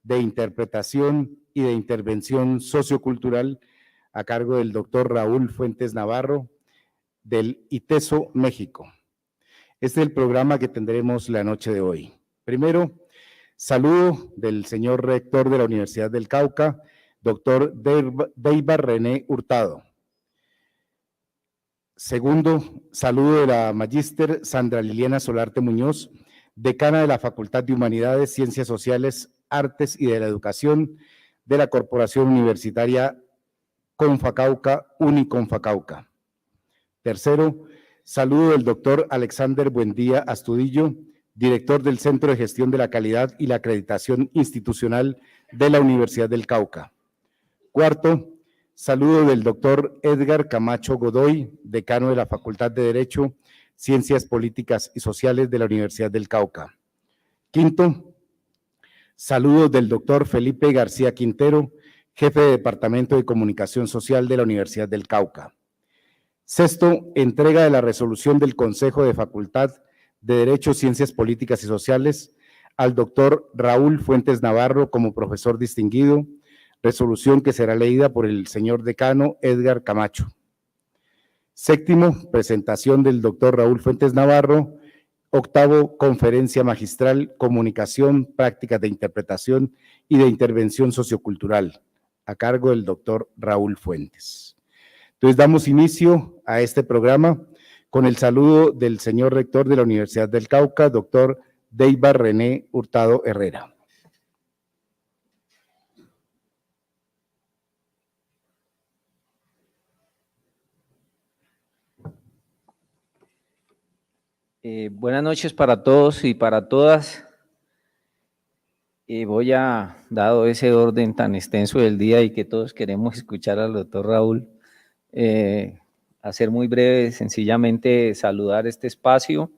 de Interpretación y de Intervención Sociocultural a cargo del doctor Raúl Fuentes Navarro del ITESO México. Este es el programa que tendremos la noche de hoy. Primero, saludo del señor rector de la Universidad del Cauca, doctor Deibar René Hurtado. Segundo, saludo de la magíster Sandra Liliana Solarte Muñoz, decana de la Facultad de Humanidades, Ciencias Sociales, Artes y de la Educación de la Corporación Universitaria Confacauca, Uniconfacauca. Tercero, saludo del doctor Alexander Buendía Astudillo, director del Centro de Gestión de la Calidad y la Acreditación Institucional de la Universidad del Cauca. Cuarto, saludo del doctor Edgar Camacho Godoy, decano de la Facultad de Derecho, Ciencias Políticas y Sociales de la Universidad del Cauca. Quinto, saludo del doctor Felipe García Quintero, jefe de Departamento de Comunicación Social de la Universidad del Cauca. Sexto, entrega de la resolución del Consejo de Facultad de Derecho, Ciencias Políticas y Sociales al doctor Raúl Fuentes Navarro como profesor distinguido, resolución que será leída por el señor decano Edgar Camacho. Séptimo, presentación del doctor Raúl Fuentes Navarro. Octavo, conferencia magistral, comunicación, prácticas de interpretación y de intervención sociocultural, a cargo del doctor Raúl Fuentes. Entonces, damos inicio a este programa con el saludo del señor rector de la Universidad del Cauca, doctor Deibar René Hurtado Herrera. Buenas noches para todos y para todas. Voy a, dado ese orden tan extenso del día y que todos queremos escuchar al doctor Raúl, a ser muy breve, sencillamente saludar este espacio,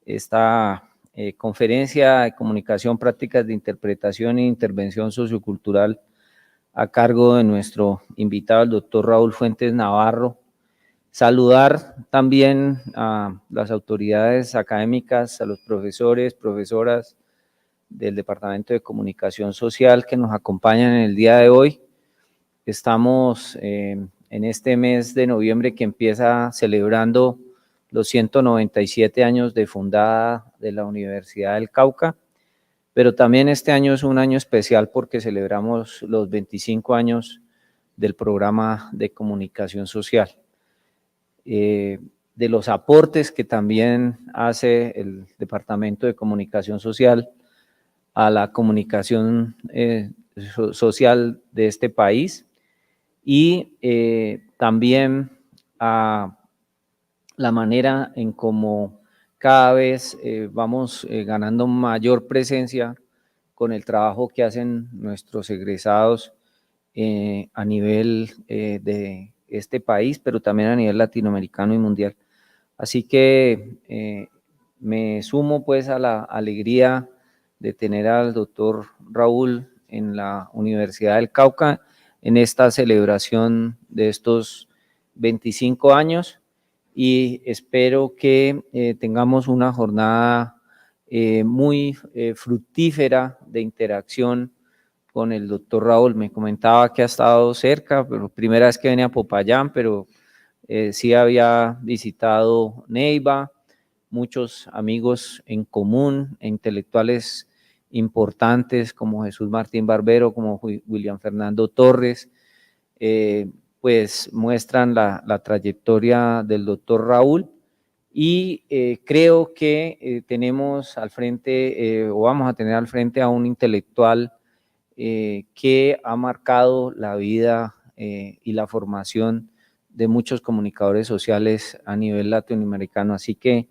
esta conferencia de comunicación, prácticas de interpretación e intervención sociocultural a cargo de nuestro invitado, el doctor Raúl Fuentes Navarro. Saludar también a las autoridades académicas, a los profesores, profesoras del Departamento de Comunicación Social que nos acompañan en el día de hoy. Estamos en este mes de noviembre que empieza celebrando los 197 años de fundada de la Universidad del Cauca, pero también este año es un año especial porque celebramos los 25 años del programa de comunicación social. De los aportes que también hace el Departamento de Comunicación Social a la comunicación social de este país y también a la manera en cómo cada vez vamos ganando mayor presencia con el trabajo que hacen nuestros egresados a nivel de este país, pero también a nivel latinoamericano y mundial. Así que me sumo pues a la alegría de tener al doctor Raúl en la Universidad del Cauca en esta celebración de estos 25 años y espero que tengamos una jornada muy fructífera de interacción con el doctor Raúl. Me comentaba que ha estado cerca, pero primera vez que venía a Popayán, pero sí había visitado Neiva, muchos amigos en común, intelectuales importantes como Jesús Martín Barbero, como William Fernando Torres, pues muestran la trayectoria del doctor Raúl y creo que tenemos al frente, o vamos a tener al frente a un intelectual que ha marcado la vida y la formación de muchos comunicadores sociales a nivel latinoamericano. Así que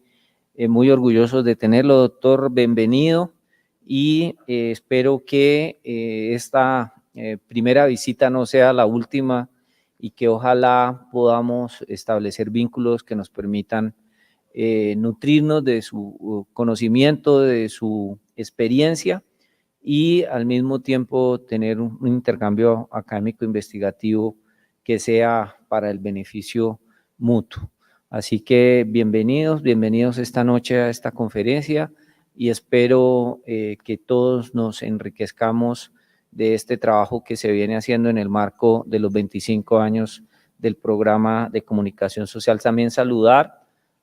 muy orgullosos de tenerlo, doctor, bienvenido y espero que esta primera visita no sea la última y que ojalá podamos establecer vínculos que nos permitan nutrirnos de su conocimiento, de su experiencia y al mismo tiempo tener un intercambio académico investigativo que sea para el beneficio mutuo. Así que bienvenidos esta noche a esta conferencia y espero que todos nos enriquezcamos de este trabajo que se viene haciendo en el marco de los 25 años del programa de comunicación social. También saludar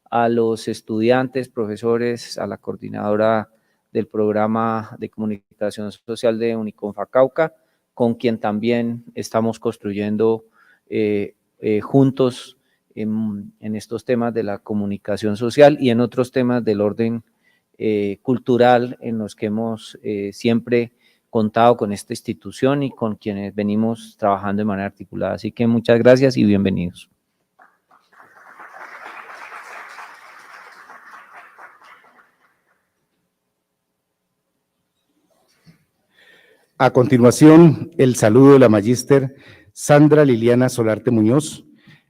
a los estudiantes, profesores, a la coordinadora del programa de comunicación social de Uniconfa Cauca, con quien también estamos construyendo juntos en estos temas de la comunicación social y en otros temas del orden cultural en los que hemos siempre contado con esta institución y con quienes venimos trabajando de manera articulada. Así que muchas gracias y bienvenidos. A continuación, el saludo de la magíster Sandra Liliana Solarte Muñoz,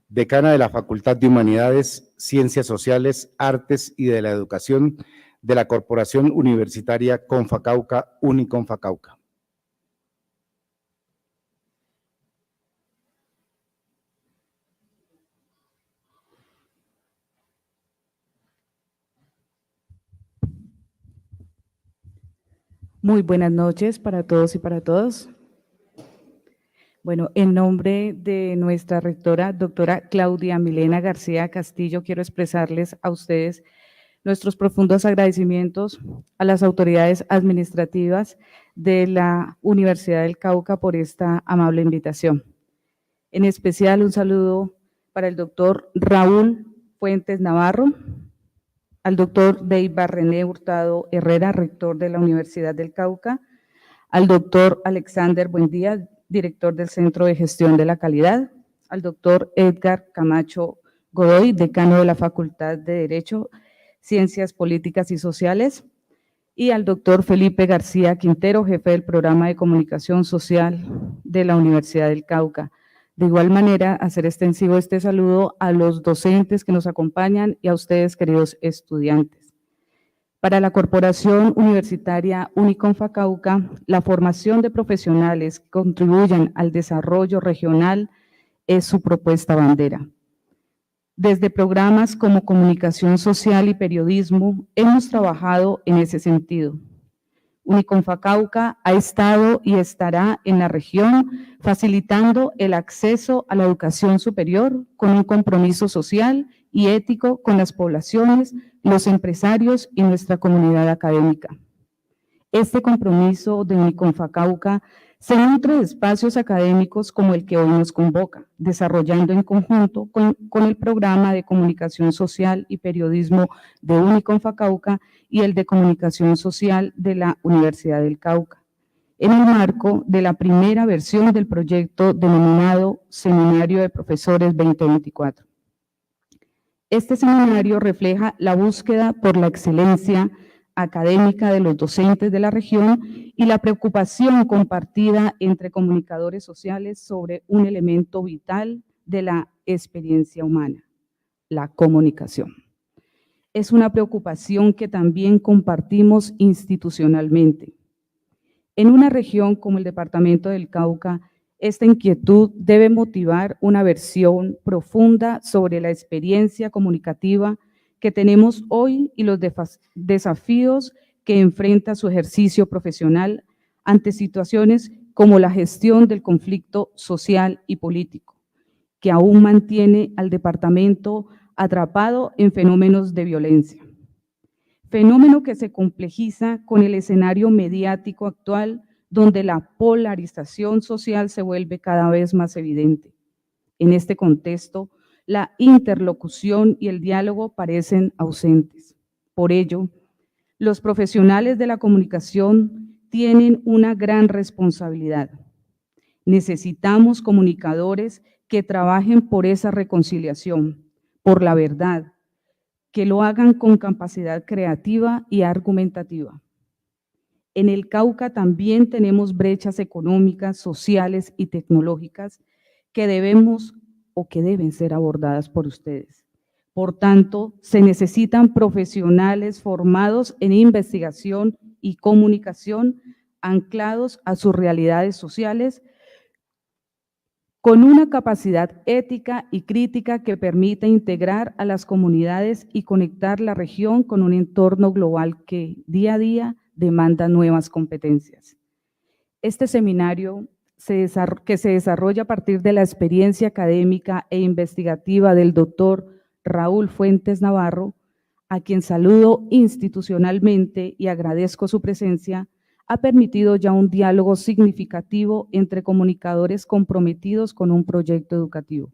decana de la Facultad de Humanidades, Ciencias Sociales, Artes y de la Educación de la Corporación Universitaria Confacauca, Uniconfa Cauca. Muy buenas noches para todos y para todas. Bueno, en nombre de nuestra rectora, doctora Claudia Milena García Castillo, quiero expresarles a ustedes nuestros profundos agradecimientos a las autoridades administrativas de la Universidad del Cauca por esta amable invitación. En especial, un saludo para el doctor Raúl Fuentes Navarro, al doctor Deiva René Hurtado Herrera, rector de la Universidad del Cauca, al doctor Alexander Buendía, director del Centro de Gestión de la Calidad, al doctor Edgar Camacho Godoy, decano de la Facultad de Derecho, Ciencias Políticas y Sociales, y al doctor Felipe García Quintero, jefe del Programa de Comunicación Social de la Universidad del Cauca. De igual manera, hacer extensivo este saludo a los docentes que nos acompañan y a ustedes, queridos estudiantes. Para la Corporación Universitaria Uniconfa Cauca, la formación de profesionales que contribuyan al desarrollo regional es su propuesta bandera. Desde programas como comunicación social y periodismo, hemos trabajado en ese sentido. Uniconfa Cauca ha estado y estará en la región facilitando el acceso a la educación superior con un compromiso social y ético con las poblaciones, los empresarios y nuestra comunidad académica. Este compromiso de Uniconfa Cauca se nutre de espacios académicos como el que hoy nos convoca, desarrollando en conjunto con el programa de comunicación social y periodismo de Uniconfa Cauca y el de comunicación social de la Universidad del Cauca, en el marco de la primera versión del proyecto denominado Seminario de Profesores 2024. Este seminario refleja la búsqueda por la excelencia académica de los docentes de la región y la preocupación compartida entre comunicadores sociales sobre un elemento vital de la experiencia humana, la comunicación. Es una preocupación que también compartimos institucionalmente. En una región como el departamento del Cauca, esta inquietud debe motivar una versión profunda sobre la experiencia comunicativa que tenemos hoy y los desafíos que enfrenta su ejercicio profesional ante situaciones como la gestión del conflicto social y político, que aún mantiene al departamento atrapado en fenómenos de violencia. Fenómeno que se complejiza con el escenario mediático actual, donde la polarización social se vuelve cada vez más evidente. En este contexto, la interlocución y el diálogo parecen ausentes. Por ello, los profesionales de la comunicación tienen una gran responsabilidad. Necesitamos comunicadores que trabajen por esa reconciliación, por la verdad, que lo hagan con capacidad creativa y argumentativa. En el Cauca también tenemos brechas económicas, sociales y tecnológicas que debemos o que deben ser abordadas por ustedes. Por tanto, se necesitan profesionales formados en investigación y comunicación anclados a sus realidades sociales, con una capacidad ética y crítica que permita integrar a las comunidades y conectar la región con un entorno global que día a día demanda nuevas competencias. Este seminario que se desarrolla a partir de la experiencia académica e investigativa del doctor Raúl Fuentes Navarro, a quien saludo institucionalmente y agradezco su presencia, ha permitido ya un diálogo significativo entre comunicadores comprometidos con un proyecto educativo.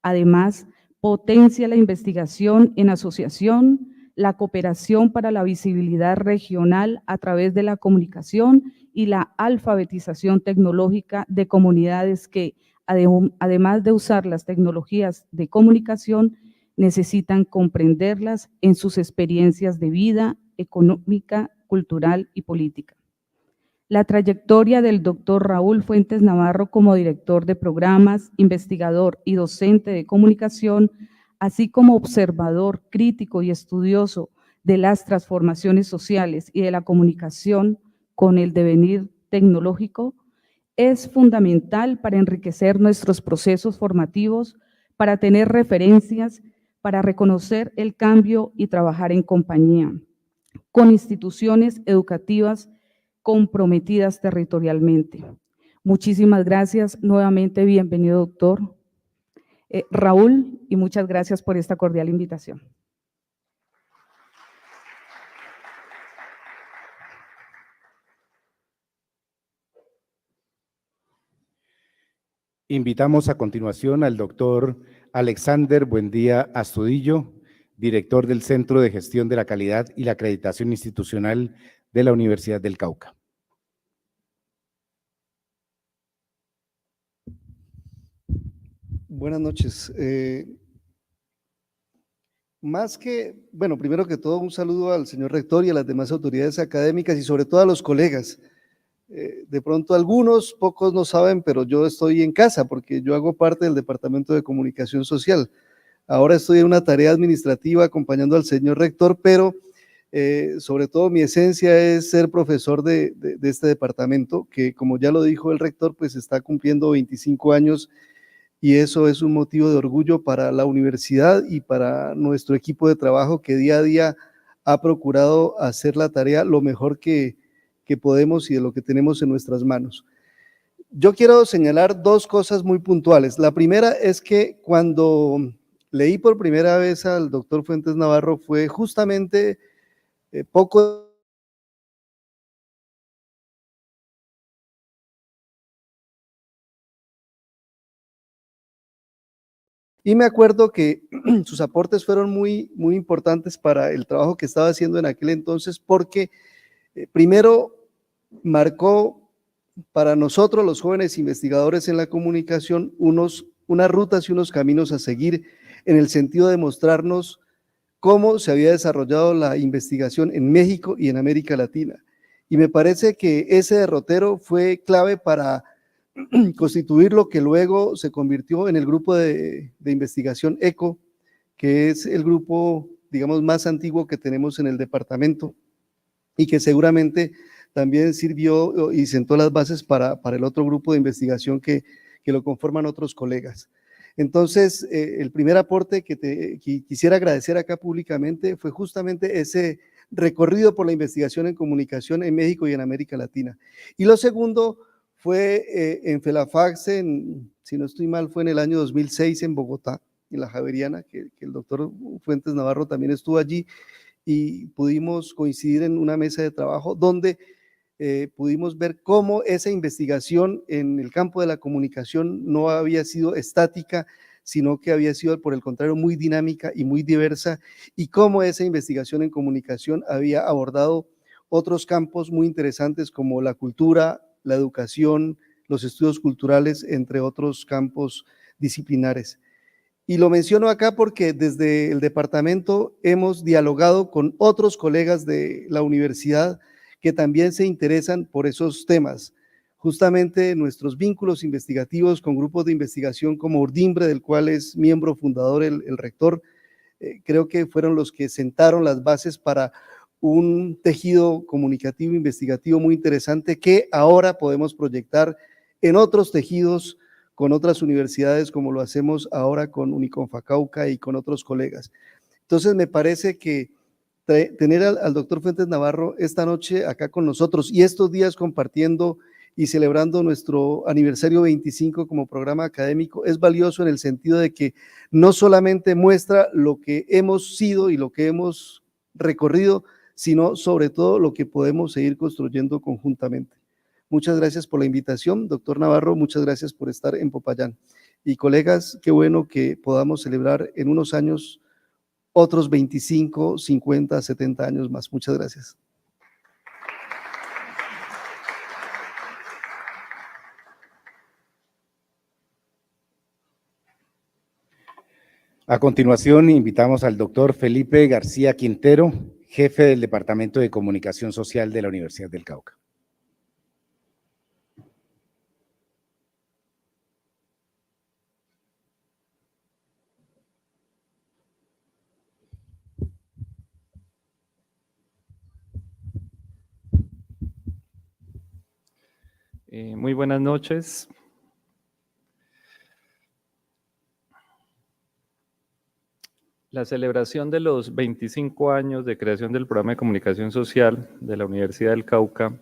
Además, potencia la investigación en asociación, la cooperación para la visibilidad regional a través de la comunicación y la alfabetización tecnológica de comunidades que, además de usar las tecnologías de comunicación, necesitan comprenderlas en sus experiencias de vida económica, cultural y política. La trayectoria del doctor Raúl Fuentes Navarro como director de programas, investigador y docente de comunicación, así como observador crítico y estudioso de las transformaciones sociales y de la comunicación con el devenir tecnológico, es fundamental para enriquecer nuestros procesos formativos, para tener referencias, para reconocer el cambio y trabajar en compañía con instituciones educativas comprometidas territorialmente. Muchísimas gracias. Nuevamente, bienvenido, doctor Raúl, y muchas gracias por esta cordial invitación. Invitamos a continuación al doctor Alexander Buendía Astudillo, director del Centro de Gestión de la Calidad y la Acreditación Institucional de la Universidad del Cauca. Buenas noches. Primero que todo, un saludo al señor rector y a las demás autoridades académicas y sobre todo a los colegas. De pronto algunos, pocos no saben, pero yo estoy en casa porque yo hago parte del Departamento de Comunicación Social. Ahora estoy en una tarea administrativa acompañando al señor rector, pero sobre todo mi esencia es ser profesor de este departamento, que como ya lo dijo el rector, pues está cumpliendo 25 años y eso es un motivo de orgullo para la universidad y para nuestro equipo de trabajo que día a día ha procurado hacer la tarea lo mejor que podemos y de lo que tenemos en nuestras manos. Yo quiero señalar dos cosas muy puntuales. La primera es que cuando leí por primera vez al doctor Fuentes Navarro fue justamente poco y me acuerdo que sus aportes fueron muy importantes para el trabajo que estaba haciendo en aquel entonces porque primero marcó para nosotros los jóvenes investigadores en la comunicación unas rutas y unos caminos a seguir en el sentido de mostrarnos cómo se había desarrollado la investigación en México y en América Latina. Y me parece que ese derrotero fue clave para constituir lo que luego se convirtió en el grupo de investigación ECO, que es el grupo, digamos, más antiguo que tenemos en el departamento y que seguramente también sirvió y sentó las bases para el otro grupo de investigación que lo conforman otros colegas. Entonces, el primer aporte que quisiera agradecer acá públicamente fue justamente ese recorrido por la investigación en comunicación en México y en América Latina. Y lo segundo fue en FELAFAX, si no estoy mal, fue en el año 2006 en Bogotá, en la Javeriana, que el doctor Fuentes Navarro también estuvo allí y pudimos coincidir en una mesa de trabajo donde pudimos ver cómo esa investigación en el campo de la comunicación no había sido estática, sino que había sido, por el contrario, muy dinámica y muy diversa, y cómo esa investigación en comunicación había abordado otros campos muy interesantes como la cultura, la educación, los estudios culturales, entre otros campos disciplinares. Y lo menciono acá porque desde el departamento hemos dialogado con otros colegas de la universidad que también se interesan por esos temas. Justamente nuestros vínculos investigativos con grupos de investigación como Urdimbre, del cual es miembro fundador el rector, creo que fueron los que sentaron las bases para un tejido comunicativo investigativo muy interesante que ahora podemos proyectar en otros tejidos con otras universidades como lo hacemos ahora con Uniconfa Cauca y con otros colegas. Entonces me parece que tener al doctor Fuentes Navarro esta noche acá con nosotros y estos días compartiendo y celebrando nuestro aniversario 25 como programa académico, es valioso en el sentido de que no solamente muestra lo que hemos sido y lo que hemos recorrido, sino sobre todo lo que podemos seguir construyendo conjuntamente. Muchas gracias por la invitación, doctor Navarro, muchas gracias por estar en Popayán. Y colegas, qué bueno que podamos celebrar en unos años otros 25, 50, 70 años más. Muchas gracias. A continuación, invitamos al doctor Felipe García Quintero, jefe del Departamento de Comunicación Social de la Universidad del Cauca. Muy buenas noches. La celebración de los 25 años de creación del programa de comunicación social de la Universidad del Cauca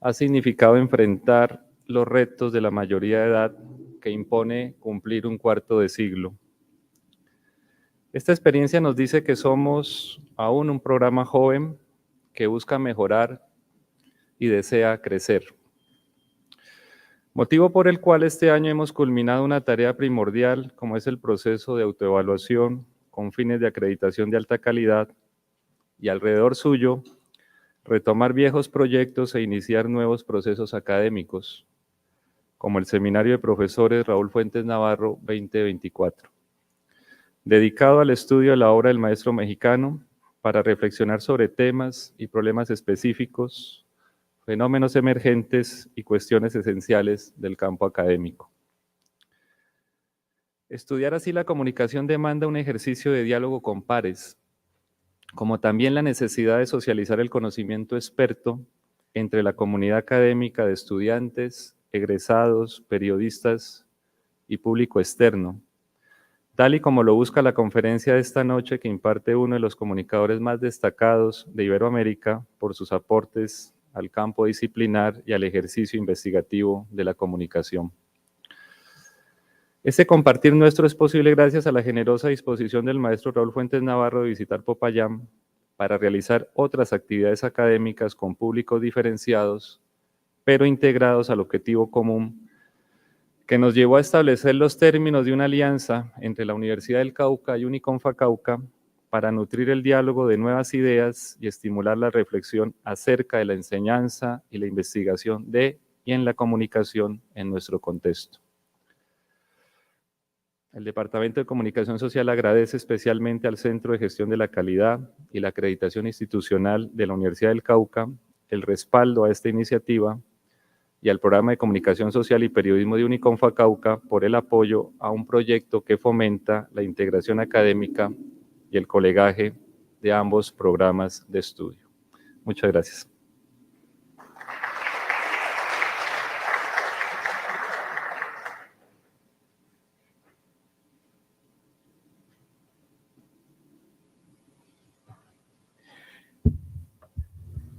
ha significado enfrentar los retos de la mayoría de edad que impone cumplir un cuarto de siglo. Esta experiencia nos dice que somos aún un programa joven que busca mejorar y desea crecer. Motivo por el cual este año hemos culminado una tarea primordial como es el proceso de autoevaluación con fines de acreditación de alta calidad y alrededor suyo retomar viejos proyectos e iniciar nuevos procesos académicos, como el Seminario de Profesores Raúl Fuentes Navarro 2024, dedicado al estudio de la obra del maestro mexicano para reflexionar sobre temas y problemas específicos, fenómenos emergentes y cuestiones esenciales del campo académico. Estudiar así la comunicación demanda un ejercicio de diálogo con pares, como también la necesidad de socializar el conocimiento experto entre la comunidad académica de estudiantes, egresados, periodistas y público externo, tal y como lo busca la conferencia de esta noche que imparte uno de los comunicadores más destacados de Iberoamérica por sus aportes al campo disciplinar y al ejercicio investigativo de la comunicación. Este compartir nuestro es posible gracias a la generosa disposición del maestro Raúl Fuentes Navarro de visitar Popayán para realizar otras actividades académicas con públicos diferenciados, pero integrados al objetivo común, que nos llevó a establecer los términos de una alianza entre la Universidad del Cauca y Uniconfa Cauca para nutrir el diálogo de nuevas ideas y estimular la reflexión acerca de la enseñanza y la investigación de y en la comunicación en nuestro contexto. El Departamento de Comunicación Social agradece especialmente al Centro de Gestión de la Calidad y la Acreditación Institucional de la Universidad del Cauca el respaldo a esta iniciativa y al Programa de Comunicación Social y Periodismo de Uniconfa Cauca por el apoyo a un proyecto que fomenta la integración académica y el colegaje de ambos programas de estudio. Muchas gracias.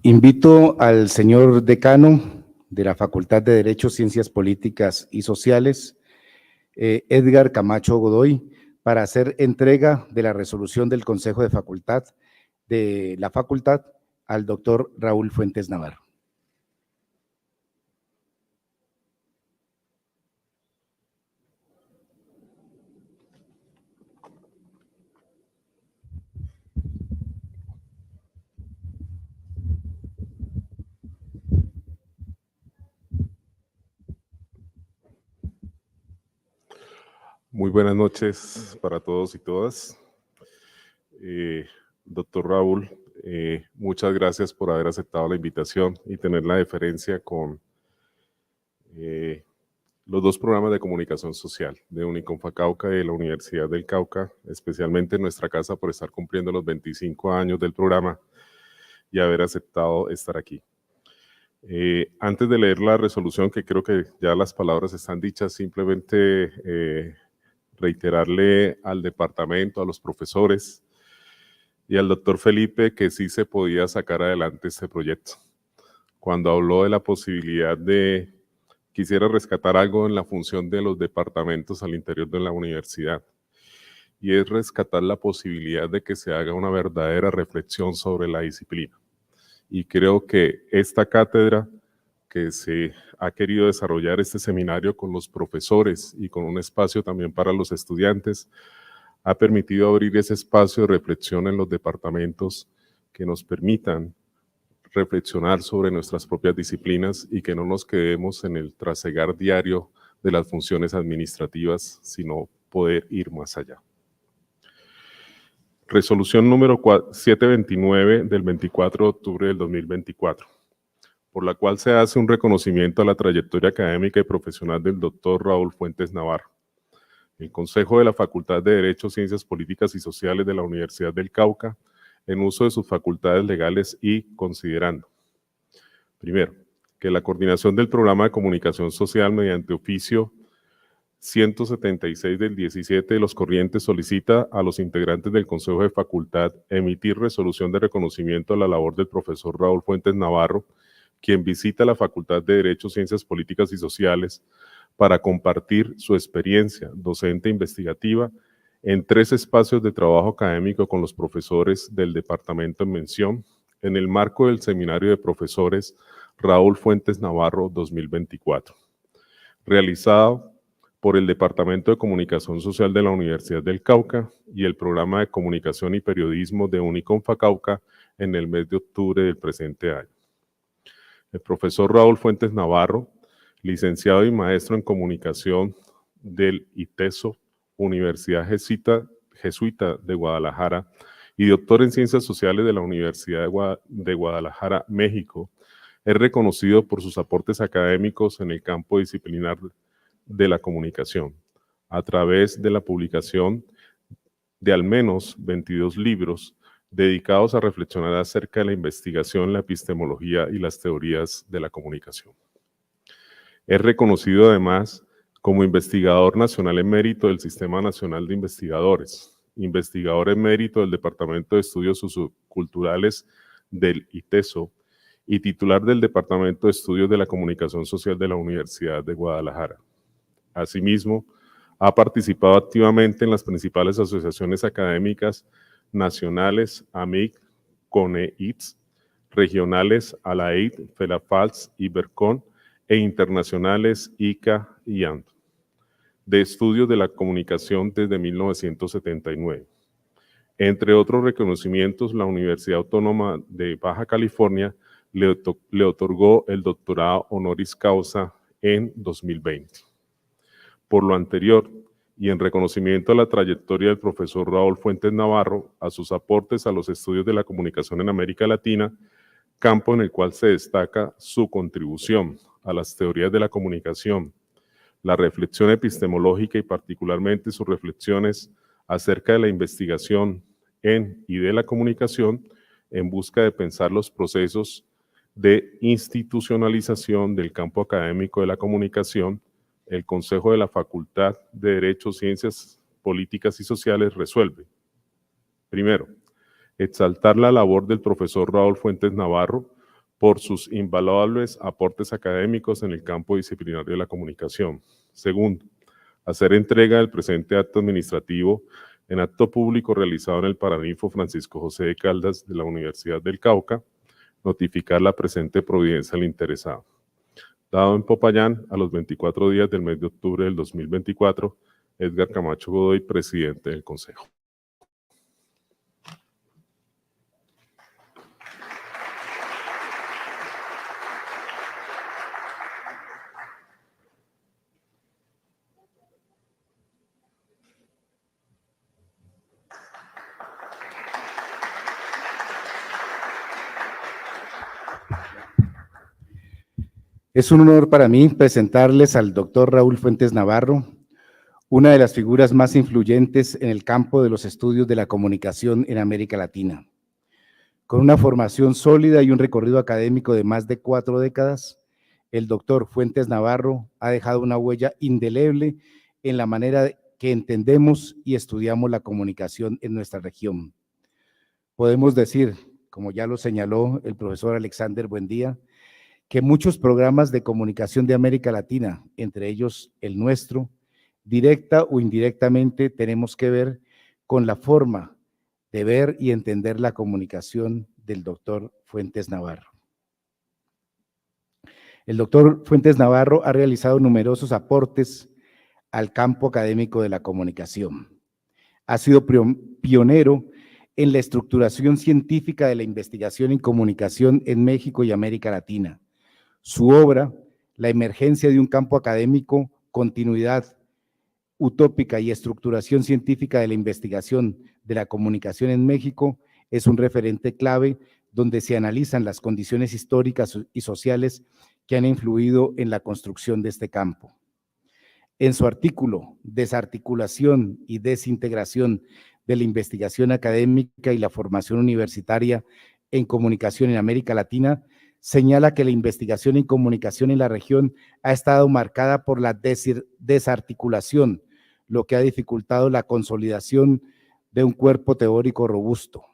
Invito al señor decano de la Facultad de Derecho, Ciencias Políticas y Sociales, Edgar Camacho Godoy, para hacer entrega de la resolución del Consejo de Facultad de la facultad al doctor Raúl Fuentes Navarro. Muy buenas noches para todos y todas. Doctor Raúl, muchas gracias por haber aceptado la invitación y tener la deferencia con los dos programas de comunicación social de Uniconfa Cauca y de la Universidad del Cauca, especialmente en nuestra casa por estar cumpliendo los 25 años del programa y haber aceptado estar aquí. Antes de leer la resolución, que creo que ya las palabras están dichas, simplemente reiterarle al departamento, a los profesores y al doctor Felipe que sí se podía sacar adelante este proyecto. cuando habló de la posibilidad de, quisiera rescatar algo en la función de los departamentos al interior de la universidad, y es rescatar la posibilidad de que se haga una verdadera reflexión sobre la disciplina. Y creo que esta cátedra que se ha querido desarrollar este seminario con los profesores y con un espacio también para los estudiantes, ha permitido abrir ese espacio de reflexión en los departamentos que nos permitan reflexionar sobre nuestras propias disciplinas y que no nos quedemos en el trasegar diario de las funciones administrativas, sino poder ir más allá. Resolución número 729 del 24 de octubre del 2024, por la cual se hace un reconocimiento a la trayectoria académica y profesional del doctor Raúl Fuentes Navarro. El Consejo de la Facultad de Derecho, Ciencias Políticas y Sociales de la Universidad del Cauca, en uso de sus facultades legales y considerando, primero, que la coordinación del programa de comunicación social mediante oficio 176 del 17 de los corrientes solicita a los integrantes del Consejo de Facultad emitir resolución de reconocimiento a la labor del profesor Raúl Fuentes Navarro, quien visita la Facultad de Derecho, Ciencias Políticas y Sociales para compartir su experiencia docente e investigativa en 3 espacios de trabajo académico con los profesores del departamento en mención, en el marco del Seminario de Profesores Raúl Fuentes Navarro 2024, realizado por el Departamento de Comunicación Social de la Universidad del Cauca y el Programa de Comunicación y Periodismo de Uniconfa Cauca en el mes de octubre del presente año. El profesor Raúl Fuentes Navarro, licenciado y maestro en Comunicación del ITESO, Universidad Jesuita de Guadalajara, y doctor en Ciencias Sociales de la Universidad de Guadalajara, México, es reconocido por sus aportes académicos en el campo disciplinar de la comunicación, a través de la publicación de al menos 22 libros dedicados a reflexionar acerca de la investigación, la epistemología y las teorías de la comunicación. Es reconocido además como investigador nacional emérito del Sistema Nacional de Investigadores, investigador emérito del Departamento de Estudios Socioculturales del ITESO y titular del Departamento de Estudios de la Comunicación Social de la Universidad de Guadalajara. Asimismo, ha participado activamente en las principales asociaciones académicas nacionales, AMIC, CONEITS, regionales, ALAID, FELAFALS y BERCON, e internacionales, ICA y ANT, de estudios de la comunicación desde 1979. Entre otros reconocimientos, la Universidad Autónoma de Baja California le otorgó el doctorado honoris causa en 2020. Por lo anterior, y en reconocimiento a la trayectoria del profesor Raúl Fuentes Navarro, a sus aportes a los estudios de la comunicación en América Latina, campo en el cual se destaca su contribución a las teorías de la comunicación, la reflexión epistemológica y particularmente sus reflexiones acerca de la investigación en y de la comunicación en busca de pensar los procesos de institucionalización del campo académico de la comunicación. El Consejo de la Facultad de Derecho, Ciencias Políticas y Sociales resuelve, primero, exaltar la labor del profesor Raúl Fuentes Navarro por sus invaluables aportes académicos en el campo disciplinario de la comunicación. Segundo, hacer entrega del presente acto administrativo en acto público realizado en el Paraninfo Francisco José de Caldas de la Universidad del Cauca, notificar la presente providencia al interesado. Dado en Popayán, a los 24 días del mes de octubre del 2024, Edgar Camacho Godoy, presidente del Consejo. Es un honor para mí presentarles al doctor Raúl Fuentes Navarro, una de las figuras más influyentes en el campo de los estudios de la comunicación en América Latina. Con una formación sólida y un recorrido académico de más de 4 décadas, el doctor Fuentes Navarro ha dejado una huella indeleble en la manera que entendemos y estudiamos la comunicación en nuestra región. Podemos decir, como ya lo señaló el profesor Alexander Buendía, que muchos programas de comunicación de América Latina, entre ellos el nuestro, directa o indirectamente tenemos que ver con la forma de ver y entender la comunicación del doctor Fuentes Navarro. El doctor Fuentes Navarro ha realizado numerosos aportes al campo académico de la comunicación. Ha sido pionero en la estructuración científica de la investigación en comunicación en México y América Latina. Su obra, La emergencia de un campo académico, continuidad utópica y estructuración científica de la investigación de la comunicación en México, es un referente clave donde se analizan las condiciones históricas y sociales que han influido en la construcción de este campo. En su artículo, Desarticulación y desintegración de la investigación académica y la formación universitaria en comunicación en América Latina, señala que la investigación en comunicación en la región ha estado marcada por la desarticulación, lo que ha dificultado la consolidación de un cuerpo teórico robusto.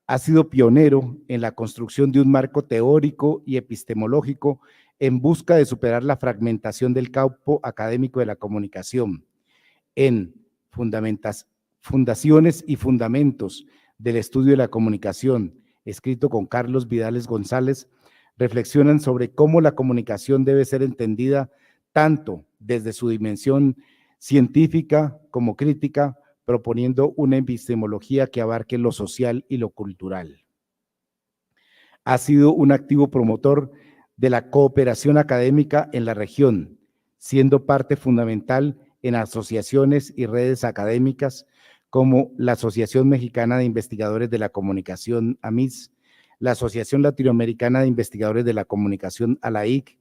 Ha sido pionero en la construcción de un marco teórico y epistemológico en busca de superar la fragmentación del campo académico de la comunicación en Fundaciones y Fundamentos del Estudio de la Comunicación, escrito con Carlos Vidales González, reflexionan sobre cómo la comunicación debe ser entendida tanto desde su dimensión científica como crítica, proponiendo una epistemología que abarque lo social y lo cultural. Ha sido un activo promotor de la cooperación académica en la región, siendo parte fundamental en asociaciones y redes académicas como la Asociación Mexicana de Investigadores de la Comunicación, AMIS, la Asociación Latinoamericana de Investigadores de la Comunicación, ALAIC,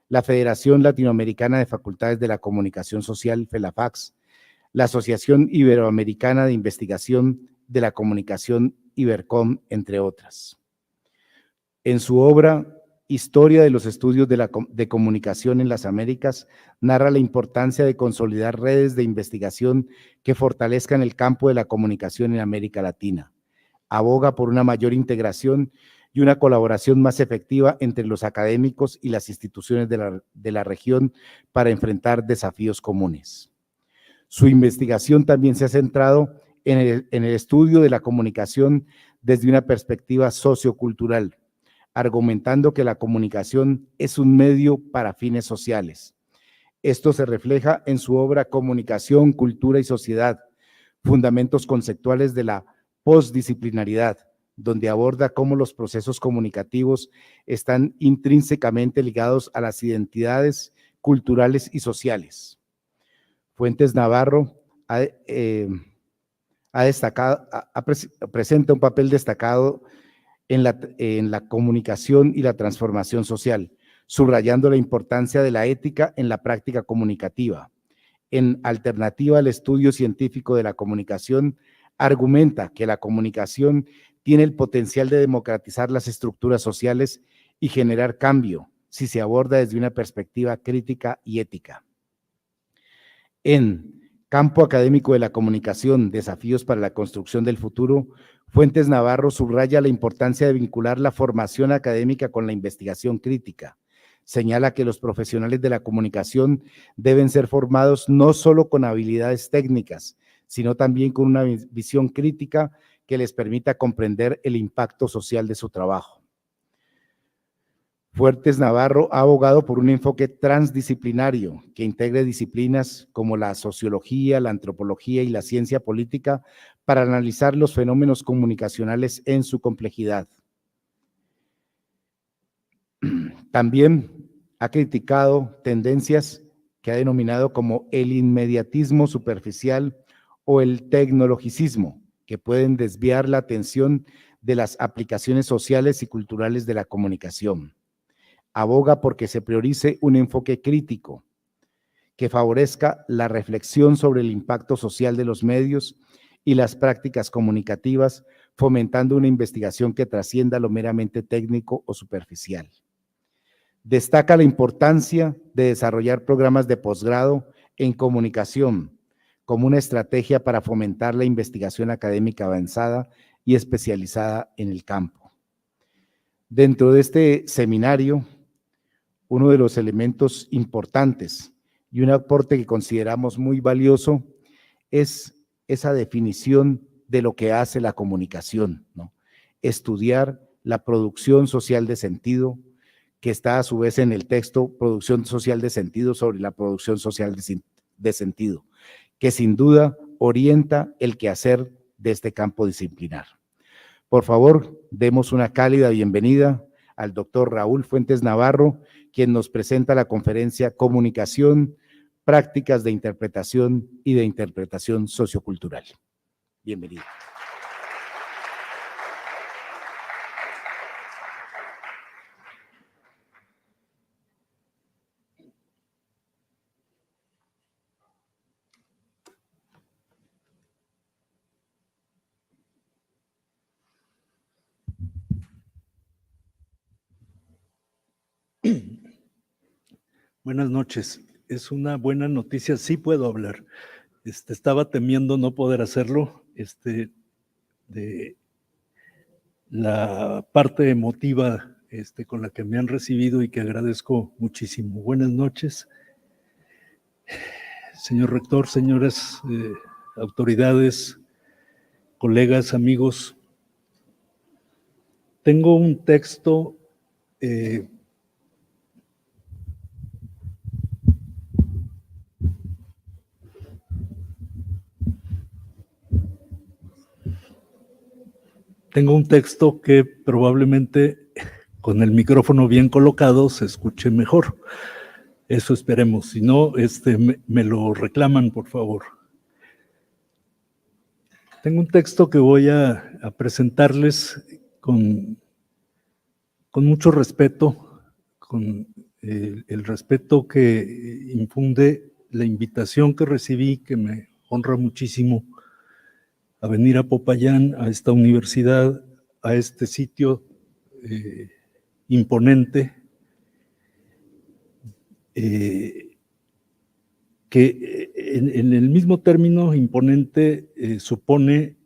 la Federación Latinoamericana de Facultades de la Comunicación Social, FELAFAX, la Asociación Iberoamericana de Investigación de la Comunicación, IBERCOM, entre otras. En su obra Historia de los Estudios de Comunicación en las Américas, narra la importancia de consolidar redes de investigación que fortalezcan el campo de la comunicación en América Latina. Aboga por una mayor integración y una colaboración más efectiva entre los académicos y las instituciones de la región para enfrentar desafíos comunes. Su investigación también se ha centrado en el estudio de la comunicación desde una perspectiva sociocultural, argumentando que la comunicación es un medio para fines sociales. Esto se refleja en su obra Comunicación, Cultura y Sociedad, Fundamentos Conceptuales de la Postdisciplinaridad, donde aborda cómo los procesos comunicativos están intrínsecamente ligados a las identidades culturales y sociales. Fuentes Navarro presenta un papel destacado en la comunicación y la transformación social, subrayando la importancia de la ética en la práctica comunicativa. En Alternativa al Estudio Científico de la Comunicación, argumenta que la comunicación tiene el potencial de democratizar las estructuras sociales y generar cambio si se aborda desde una perspectiva crítica y ética. En Campo Académico de la Comunicación, Desafíos para la Construcción del Futuro, Fuentes Navarro subraya la importancia de vincular la formación académica con la investigación crítica. Señala que los profesionales de la comunicación deben ser formados no solo con habilidades técnicas, sino también con una visión crítica que les permita comprender el impacto social de su trabajo. Fuentes Navarro ha abogado por un enfoque transdisciplinario que integre disciplinas como la sociología, la antropología y la ciencia política para analizar los fenómenos comunicacionales en su complejidad. También ha criticado tendencias que ha denominado como el inmediatismo superficial o el tecnologicismo, que pueden desviar la atención de las aplicaciones sociales y culturales de la comunicación. Aboga porque se priorice un enfoque crítico que favorezca la reflexión sobre el impacto social de los medios y las prácticas comunicativas, fomentando una investigación que trascienda lo meramente técnico o superficial. Destaca la importancia de desarrollar programas de posgrado en comunicación como una estrategia para fomentar la investigación académica avanzada y especializada en el campo. Dentro de este seminario, uno de los elementos importantes y un aporte que consideramos muy valioso es esa definición de lo que hace la comunicación, ¿no? Estudiar la producción social de sentido, que está a su vez en el texto, producción social de sentido sobre la producción social de sentido, que sin duda orienta el quehacer de este campo disciplinar. Por favor, demos una cálida bienvenida al doctor Raúl Fuentes Navarro, quien nos presenta la conferencia Comunicación, Prácticas de Interpretación y de Interpretación Sociocultural. Bienvenido. Buenas noches. Es una buena noticia, sí puedo hablar. Estaba temiendo no poder hacerlo, de la parte emotiva con la que me han recibido y que agradezco muchísimo. Buenas noches, señor rector, señoras autoridades, colegas, amigos. Tengo un texto que probablemente con el micrófono bien colocado se escuche mejor. Eso esperemos. Si no, me lo reclaman, por favor. Tengo un texto que voy a presentarles con mucho respeto, con el respeto que infunde la invitación que recibí, que me honra muchísimo, a venir a Popayán, a esta universidad, a este sitio imponente, que en el mismo término imponente supone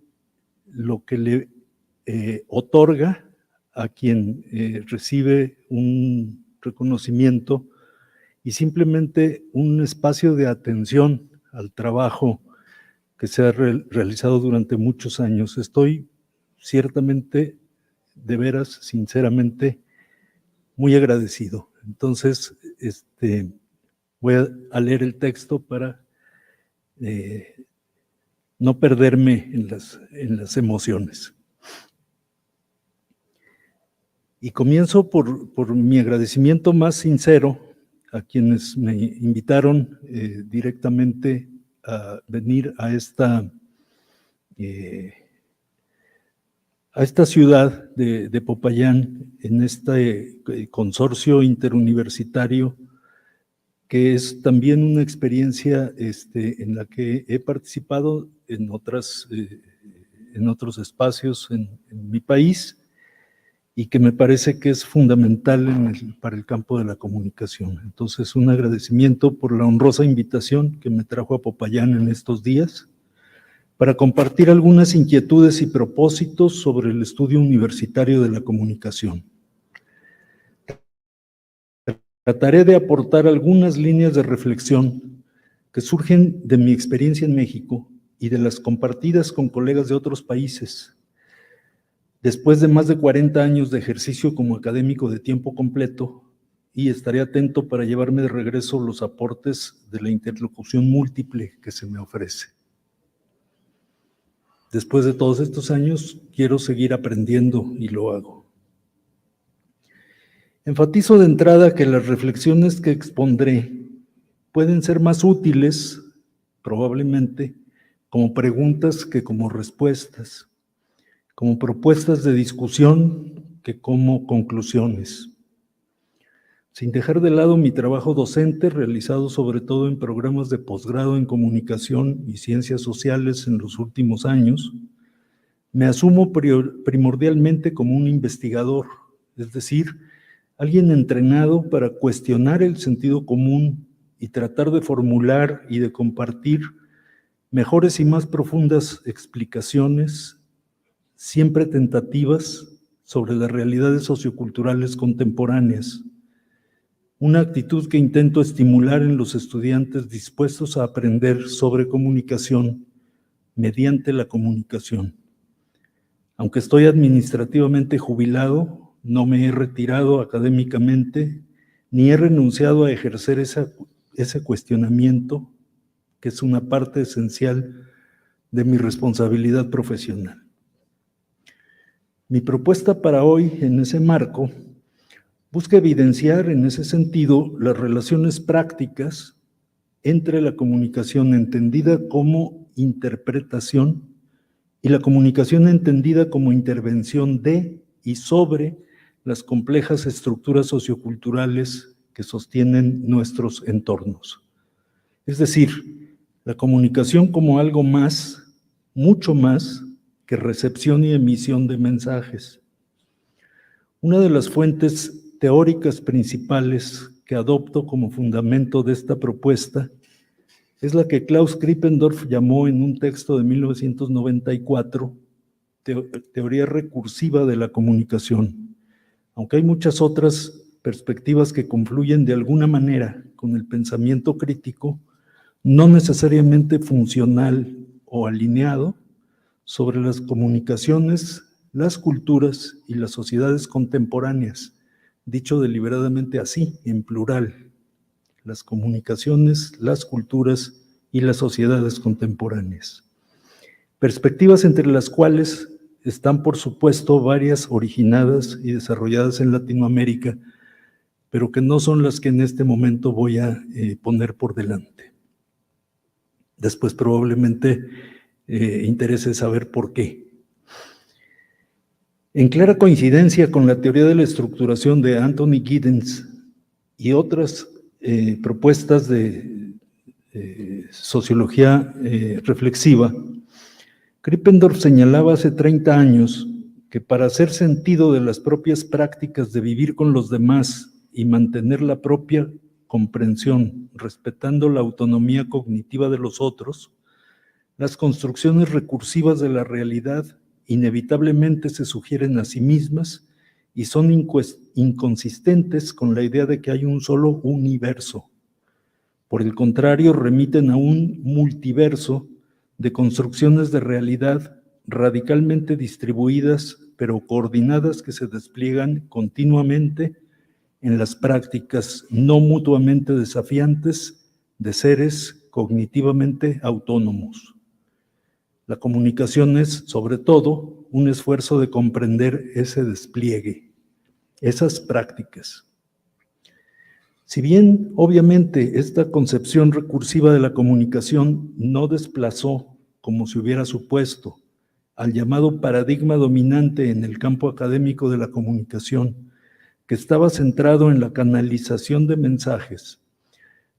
lo que le otorga a quien recibe un reconocimiento y simplemente un espacio de atención al trabajo que se ha realizado durante muchos años. Estoy ciertamente, de veras, sinceramente, muy agradecido. Entonces, voy a leer el texto para no perderme en las emociones. Y comienzo por mi agradecimiento más sincero a quienes me invitaron directamente a venir a esta ciudad de Popayán, en este consorcio interuniversitario, que es también una experiencia en la que he participado en otros espacios en mi país, y que me parece que es fundamental para el campo de la comunicación. Entonces, un agradecimiento por la honrosa invitación que me trajo a Popayán en estos días, para compartir algunas inquietudes y propósitos sobre el estudio universitario de la comunicación. Trataré de aportar algunas líneas de reflexión que surgen de mi experiencia en México y de las compartidas con colegas de otros países. Después de más de 40 años de ejercicio como académico de tiempo completo, y estaré atento para llevarme de regreso los aportes de la interlocución múltiple que se me ofrece. Después de todos estos años, quiero seguir aprendiendo y lo hago. Enfatizo de entrada que las reflexiones que expondré pueden ser más útiles, probablemente, como preguntas que como respuestas, como propuestas de discusión que como conclusiones. Sin dejar de lado mi trabajo docente, realizado sobre todo en programas de posgrado en comunicación y ciencias sociales en los últimos años, me asumo primordialmente como un investigador, es decir, alguien entrenado para cuestionar el sentido común y tratar de formular y de compartir mejores y más profundas explicaciones, siempre tentativas, sobre las realidades socioculturales contemporáneas, una actitud que intento estimular en los estudiantes dispuestos a aprender sobre comunicación mediante la comunicación. Aunque estoy administrativamente jubilado, no me he retirado académicamente, ni he renunciado a ejercer ese cuestionamiento, que es una parte esencial de mi responsabilidad profesional. Mi propuesta para hoy, en ese marco, busca evidenciar en ese sentido las relaciones prácticas entre la comunicación entendida como interpretación y la comunicación entendida como intervención de y sobre las complejas estructuras socioculturales que sostienen nuestros entornos. Es decir, la comunicación como algo más, mucho más que recepción y emisión de mensajes. Una de las fuentes teóricas principales que adopto como fundamento de esta propuesta es la que Klaus Krippendorff llamó en un texto de 1994 teoría recursiva de la comunicación. Aunque hay muchas otras perspectivas que confluyen de alguna manera con el pensamiento crítico, no necesariamente funcional o alineado, sobre las comunicaciones, las culturas y las sociedades contemporáneas, dicho deliberadamente así, en plural, las comunicaciones, las culturas y las sociedades contemporáneas. Perspectivas entre las cuales están, por supuesto, varias originadas y desarrolladas en Latinoamérica, pero que no son las que en este momento voy a poner por delante. Después probablemente interese saber por qué. En clara coincidencia con la teoría de la estructuración de Anthony Giddens y otras propuestas de sociología reflexiva, Krippendorff señalaba hace 30 años que para hacer sentido de las propias prácticas de vivir con los demás y mantener la propia comprensión, respetando la autonomía cognitiva de los otros, las construcciones recursivas de la realidad inevitablemente se sugieren a sí mismas y son inconsistentes con la idea de que hay un solo universo. Por el contrario, remiten a un multiverso de construcciones de realidad radicalmente distribuidas, pero coordinadas, que se despliegan continuamente en las prácticas no mutuamente desafiantes de seres cognitivamente autónomos. La comunicación es, sobre todo, un esfuerzo de comprender ese despliegue, esas prácticas. Si bien, obviamente, esta concepción recursiva de la comunicación no desplazó, como se hubiera supuesto, al llamado paradigma dominante en el campo académico de la comunicación, que estaba centrado en la canalización de mensajes,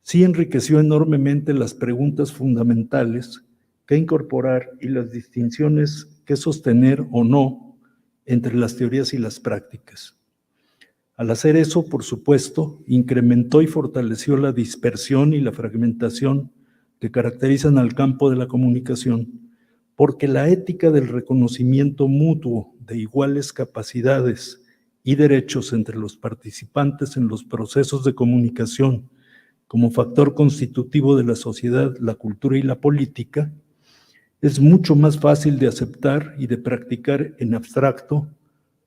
sí enriqueció enormemente las preguntas fundamentales que incorporar y las distinciones que sostener o no entre las teorías y las prácticas. Al hacer eso, por supuesto, incrementó y fortaleció la dispersión y la fragmentación que caracterizan al campo de la comunicación, porque la ética del reconocimiento mutuo de iguales capacidades y derechos entre los participantes en los procesos de comunicación como factor constitutivo de la sociedad, la cultura y la política, es mucho más fácil de aceptar y de practicar en abstracto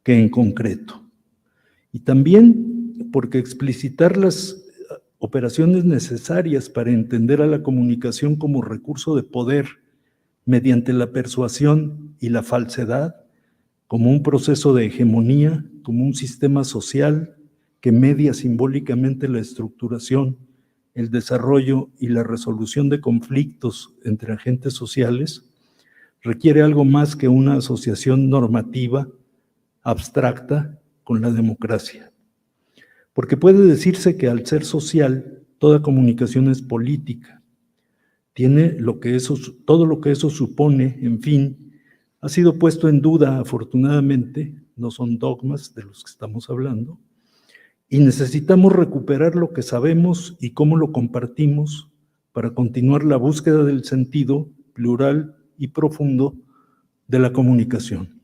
que en concreto. Y también porque explicitar las operaciones necesarias para entender a la comunicación como recurso de poder mediante la persuasión y la falsedad, como un proceso de hegemonía, como un sistema social que media simbólicamente la estructuración, el desarrollo y la resolución de conflictos entre agentes sociales, requiere algo más que una asociación normativa abstracta con la democracia. Porque puede decirse que al ser social, toda comunicación es política. Tiene todo lo que eso supone, en fin, ha sido puesto en duda, afortunadamente, no son dogmas de los que estamos hablando, y necesitamos recuperar lo que sabemos y cómo lo compartimos para continuar la búsqueda del sentido plural y profundo de la comunicación.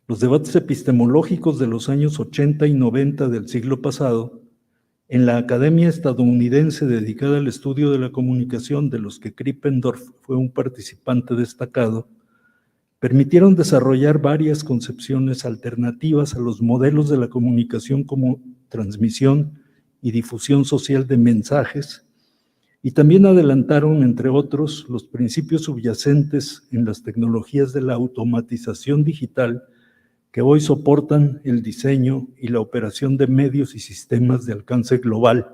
Los debates epistemológicos de los años 80 y 90 del siglo pasado, en la Academia Estadounidense dedicada al estudio de la comunicación, de los que Krippendorff fue un participante destacado, permitieron desarrollar varias concepciones alternativas a los modelos de la comunicación como transmisión y difusión social de mensajes, y también adelantaron, entre otros, los principios subyacentes en las tecnologías de la automatización digital que hoy soportan el diseño y la operación de medios y sistemas de alcance global,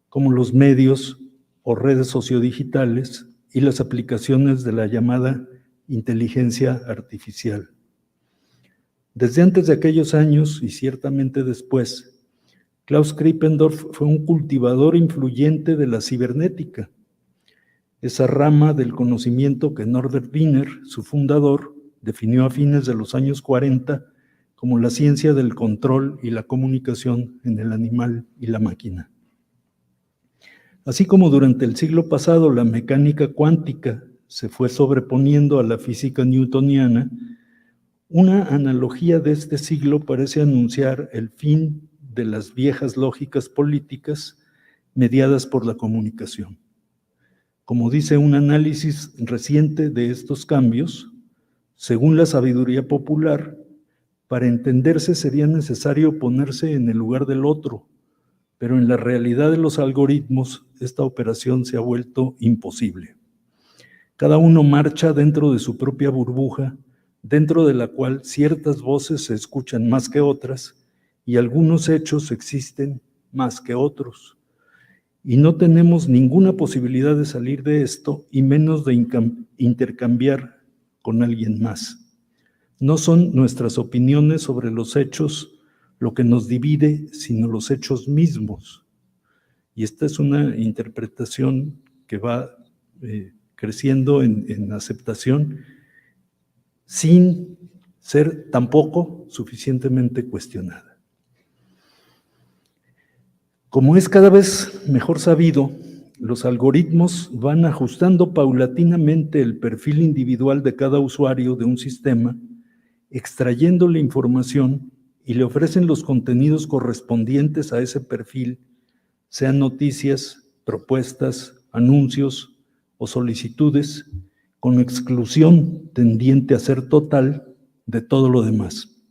como los medios o redes sociodigitales y las aplicaciones de la llamada inteligencia artificial. Desde antes de aquellos años, y ciertamente después, Klaus Krippendorff fue un cultivador influyente de la cibernética, esa rama del conocimiento que Norbert Wiener, su fundador, definió a fines de los años 40 como la ciencia del control y la comunicación en el animal y la máquina. Así como durante el siglo pasado la mecánica cuántica se fue sobreponiendo a la física newtoniana, una analogía de este siglo parece anunciar el fin de las viejas lógicas políticas mediadas por la comunicación. Como dice un análisis reciente de estos cambios, según la sabiduría popular, para entenderse sería necesario ponerse en el lugar del otro, pero en la realidad de los algoritmos esta operación se ha vuelto imposible. Cada uno marcha dentro de su propia burbuja, dentro de la cual ciertas voces se escuchan más que otras y algunos hechos existen más que otros. Y no tenemos ninguna posibilidad de salir de esto y menos de intercambiar con alguien más. No son nuestras opiniones sobre los hechos lo que nos divide, sino los hechos mismos. Y esta es una interpretación que va creciendo en aceptación sin ser tampoco suficientemente cuestionada. Como es cada vez mejor sabido, los algoritmos van ajustando paulatinamente el perfil individual de cada usuario de un sistema, extrayendo la información y le ofrecen los contenidos correspondientes a ese perfil, sean noticias, propuestas, anuncios o solicitudes, con exclusión tendiente a ser total de todo lo demás.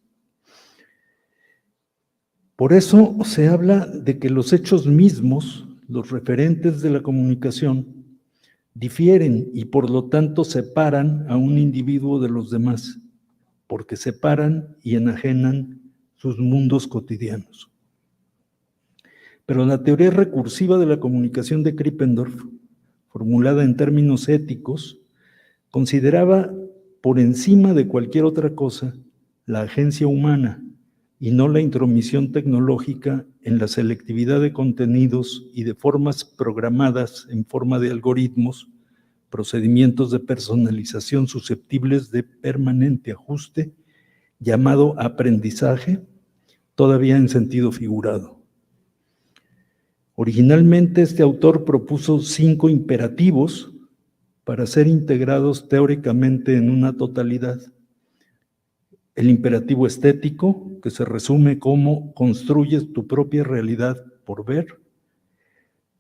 Por eso se habla de que los hechos mismos, los referentes de la comunicación, difieren y por lo tanto separan a un individuo de los demás, porque separan y enajenan sus mundos cotidianos. Pero la teoría recursiva de la comunicación de Krippendorff, formulada en términos éticos, consideraba por encima de cualquier otra cosa la agencia humana y no la intromisión tecnológica en la selectividad de contenidos y de formas programadas en forma de algoritmos, procedimientos de personalización susceptibles de permanente ajuste, llamado aprendizaje, todavía en sentido figurado. Originalmente este autor propuso 5 imperativos para ser integrados teóricamente en una totalidad. El imperativo estético, que se resume como construyes tu propia realidad por ver.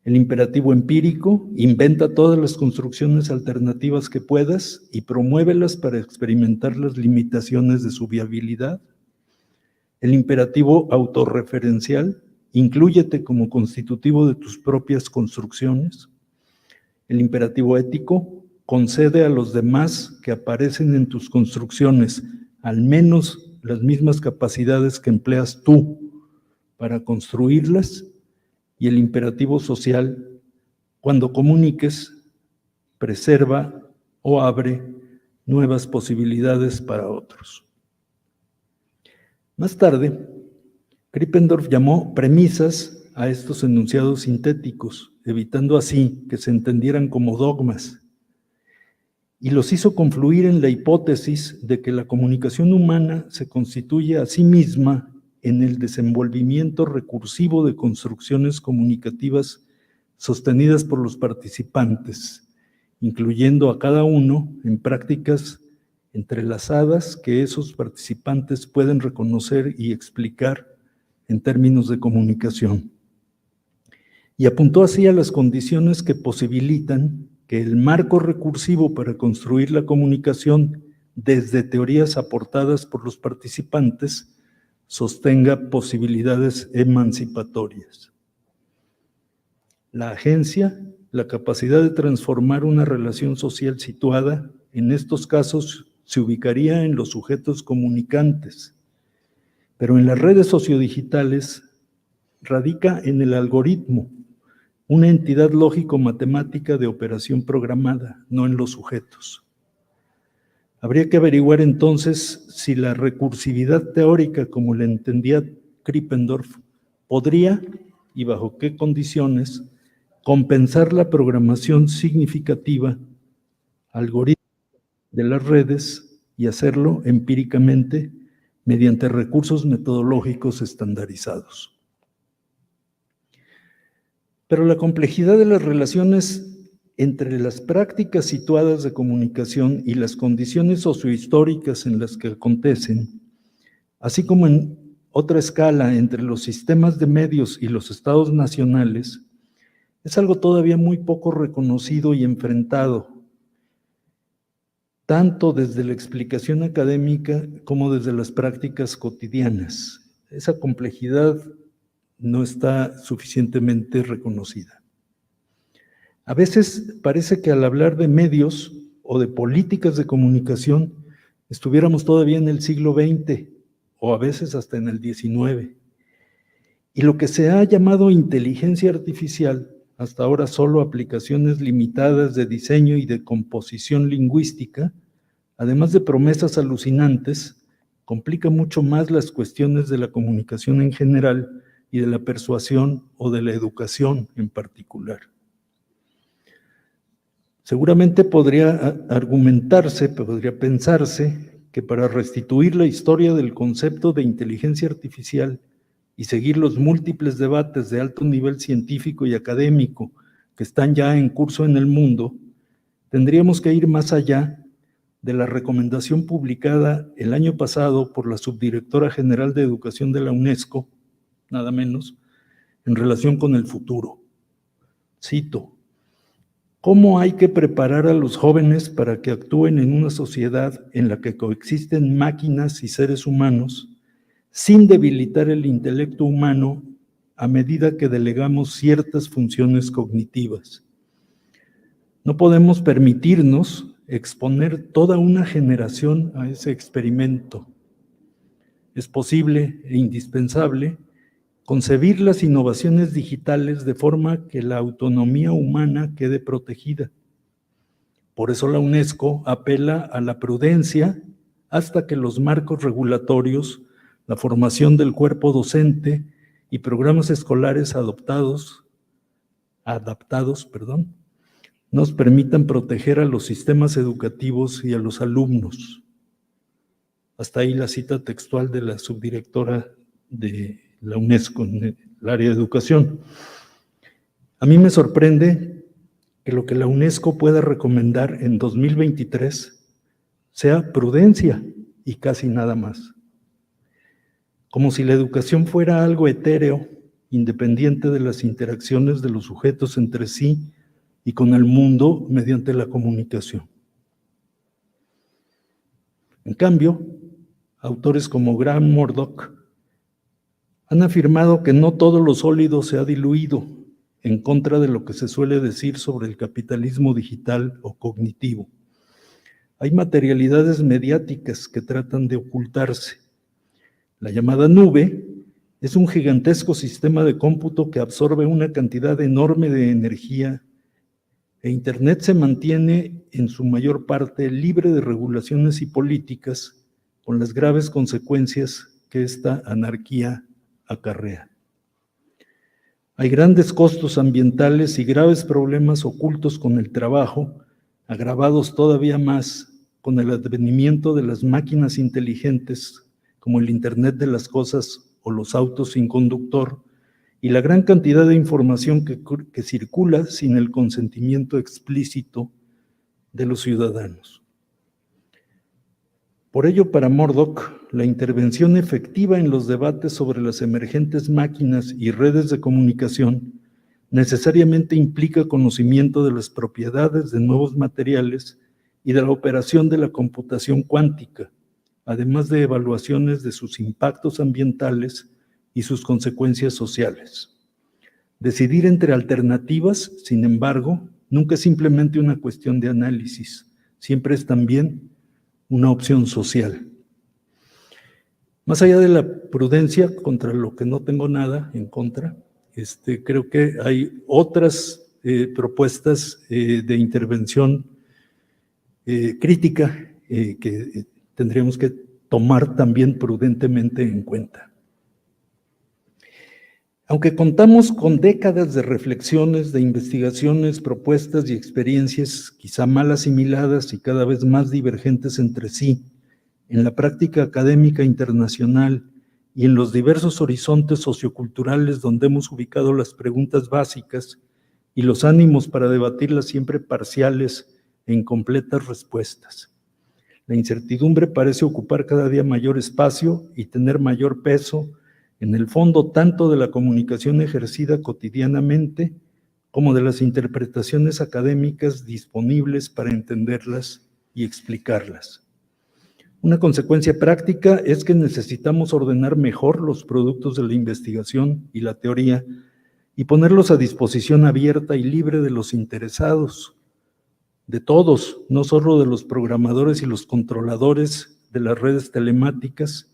El imperativo empírico, inventa todas las construcciones alternativas que puedas y promuévelas para experimentar las limitaciones de su viabilidad. El imperativo autorreferencial, inclúyete como constitutivo de tus propias construcciones. El imperativo ético, concede a los demás que aparecen en tus construcciones al menos las mismas capacidades que empleas tú para construirlas. Y el imperativo social, cuando comuniques, preserva o abre nuevas posibilidades para otros. Más tarde, Krippendorff llamó premisas a estos enunciados sintéticos, evitando así que se entendieran como dogmas, y los hizo confluir en la hipótesis de que la comunicación humana se constituye a sí misma en el desenvolvimiento recursivo de construcciones comunicativas sostenidas por los participantes, incluyendo a cada uno en prácticas entrelazadas que esos participantes pueden reconocer y explicar en términos de comunicación. Y apuntó así a las condiciones que posibilitan que el marco recursivo para construir la comunicación desde teorías aportadas por los participantes sostenga posibilidades emancipatorias. La agencia, la capacidad de transformar una relación social situada, en estos casos se ubicaría en los sujetos comunicantes, pero en las redes sociodigitales radica en el algoritmo, una entidad lógico-matemática de operación programada, no en los sujetos. Habría que averiguar entonces si la recursividad teórica, como la entendía Krippendorf, podría, y bajo qué condiciones, compensar la programación significativa algorítmica de las redes y hacerlo empíricamente mediante recursos metodológicos estandarizados. Pero la complejidad de las relaciones entre las prácticas situadas de comunicación y las condiciones sociohistóricas en las que acontecen, así como en otra escala entre los sistemas de medios y los estados nacionales, es algo todavía muy poco reconocido y enfrentado, tanto desde la explicación académica como desde las prácticas cotidianas. Esa complejidad no está suficientemente reconocida. A veces parece que al hablar de medios o de políticas de comunicación estuviéramos todavía en el siglo XX o a veces hasta en el XIX. Y lo que se ha llamado inteligencia artificial, hasta ahora solo aplicaciones limitadas de diseño y de composición lingüística, además de promesas alucinantes, complica mucho más las cuestiones de la comunicación en general y de la persuasión o de la educación en particular. Seguramente podría argumentarse, podría pensarse que para restituir la historia del concepto de inteligencia artificial y seguir los múltiples debates de alto nivel científico y académico que están ya en curso en el mundo, tendríamos que ir más allá de la recomendación publicada el año pasado por la Subdirectora General de Educación de la UNESCO, nada menos, en relación con el futuro. Cito: ¿cómo hay que preparar a los jóvenes para que actúen en una sociedad en la que coexisten máquinas y seres humanos sin debilitar el intelecto humano a medida que delegamos ciertas funciones cognitivas? No podemos permitirnos exponer toda una generación a ese experimento. Es posible e indispensable concebir las innovaciones digitales de forma que la autonomía humana quede protegida. Por eso la UNESCO apela a la prudencia hasta que los marcos regulatorios, la formación del cuerpo docente y programas escolares adaptados, nos permitan proteger a los sistemas educativos y a los alumnos. Hasta ahí la cita textual de la subdirectora de la UNESCO en el área de educación. A mí me sorprende que lo que la UNESCO pueda recomendar en 2023 sea prudencia y casi nada más. Como si la educación fuera algo etéreo, independiente de las interacciones de los sujetos entre sí y con el mundo mediante la comunicación. En cambio, autores como Graham Murdoch han afirmado que no todo lo sólido se ha diluido, en contra de lo que se suele decir sobre el capitalismo digital o cognitivo. Hay materialidades mediáticas que tratan de ocultarse. La llamada nube es un gigantesco sistema de cómputo que absorbe una cantidad enorme de energía, e Internet se mantiene en su mayor parte libre de regulaciones y políticas, con las graves consecuencias que esta anarquía acarrea. Hay grandes costos ambientales y graves problemas ocultos con el trabajo, agravados todavía más con el advenimiento de las máquinas inteligentes, como el Internet de las cosas o los autos sin conductor, y la gran cantidad de información que circula sin el consentimiento explícito de los ciudadanos. Por ello, para Murdoch, la intervención efectiva en los debates sobre las emergentes máquinas y redes de comunicación necesariamente implica conocimiento de las propiedades de nuevos materiales y de la operación de la computación cuántica, además de evaluaciones de sus impactos ambientales y sus consecuencias sociales. Decidir entre alternativas, sin embargo, nunca es simplemente una cuestión de análisis, siempre es también una opción social. Más allá de la prudencia, contra lo que no tengo nada en contra, creo que hay otras propuestas de intervención crítica que tendríamos que tomar también prudentemente en cuenta. Aunque contamos con décadas de reflexiones, de investigaciones, propuestas y experiencias quizá mal asimiladas y cada vez más divergentes entre sí, en la práctica académica internacional y en los diversos horizontes socioculturales donde hemos ubicado las preguntas básicas y los ánimos para debatirlas siempre parciales e incompletas respuestas. La incertidumbre parece ocupar cada día mayor espacio y tener mayor peso en el fondo tanto de la comunicación ejercida cotidianamente como de las interpretaciones académicas disponibles para entenderlas y explicarlas. Una consecuencia práctica es que necesitamos ordenar mejor los productos de la investigación y la teoría y ponerlos a disposición abierta y libre de los interesados, de todos, no solo de los programadores y los controladores de las redes telemáticas,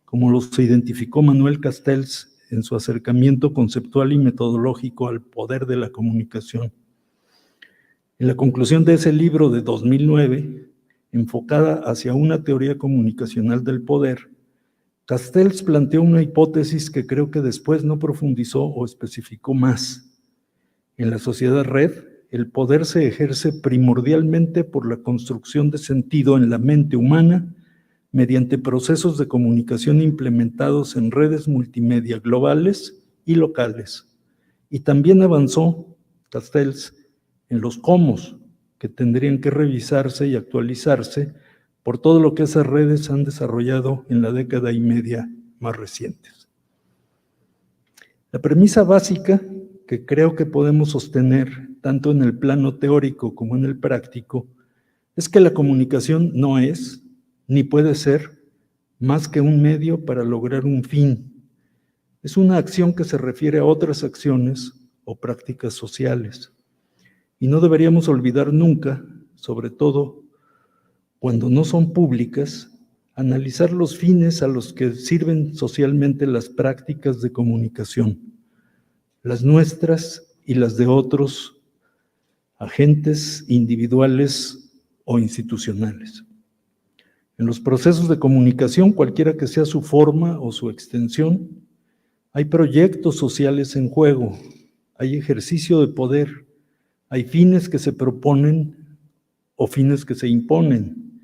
como los identificó Manuel Castells en su acercamiento conceptual y metodológico al poder de la comunicación. En la conclusión de ese libro de 2009, enfocada hacia una teoría comunicacional del poder, Castells planteó una hipótesis que creo que después no profundizó o especificó más. En la sociedad red, el poder se ejerce primordialmente por la construcción de sentido en la mente humana mediante procesos de comunicación implementados en redes multimedia globales y locales. Y también avanzó Castells en los cómo, que tendrían que revisarse y actualizarse por todo lo que esas redes han desarrollado en la década y media más recientes. La premisa básica que creo que podemos sostener tanto en el plano teórico como en el práctico es que la comunicación no es ni puede ser más que un medio para lograr un fin. Es una acción que se refiere a otras acciones o prácticas sociales. Y no deberíamos olvidar nunca, sobre todo cuando no son públicas, analizar los fines a los que sirven socialmente las prácticas de comunicación, las nuestras y las de otros agentes individuales o institucionales. En los procesos de comunicación, cualquiera que sea su forma o su extensión, hay proyectos sociales en juego, hay ejercicio de poder, hay fines que se proponen o fines que se imponen.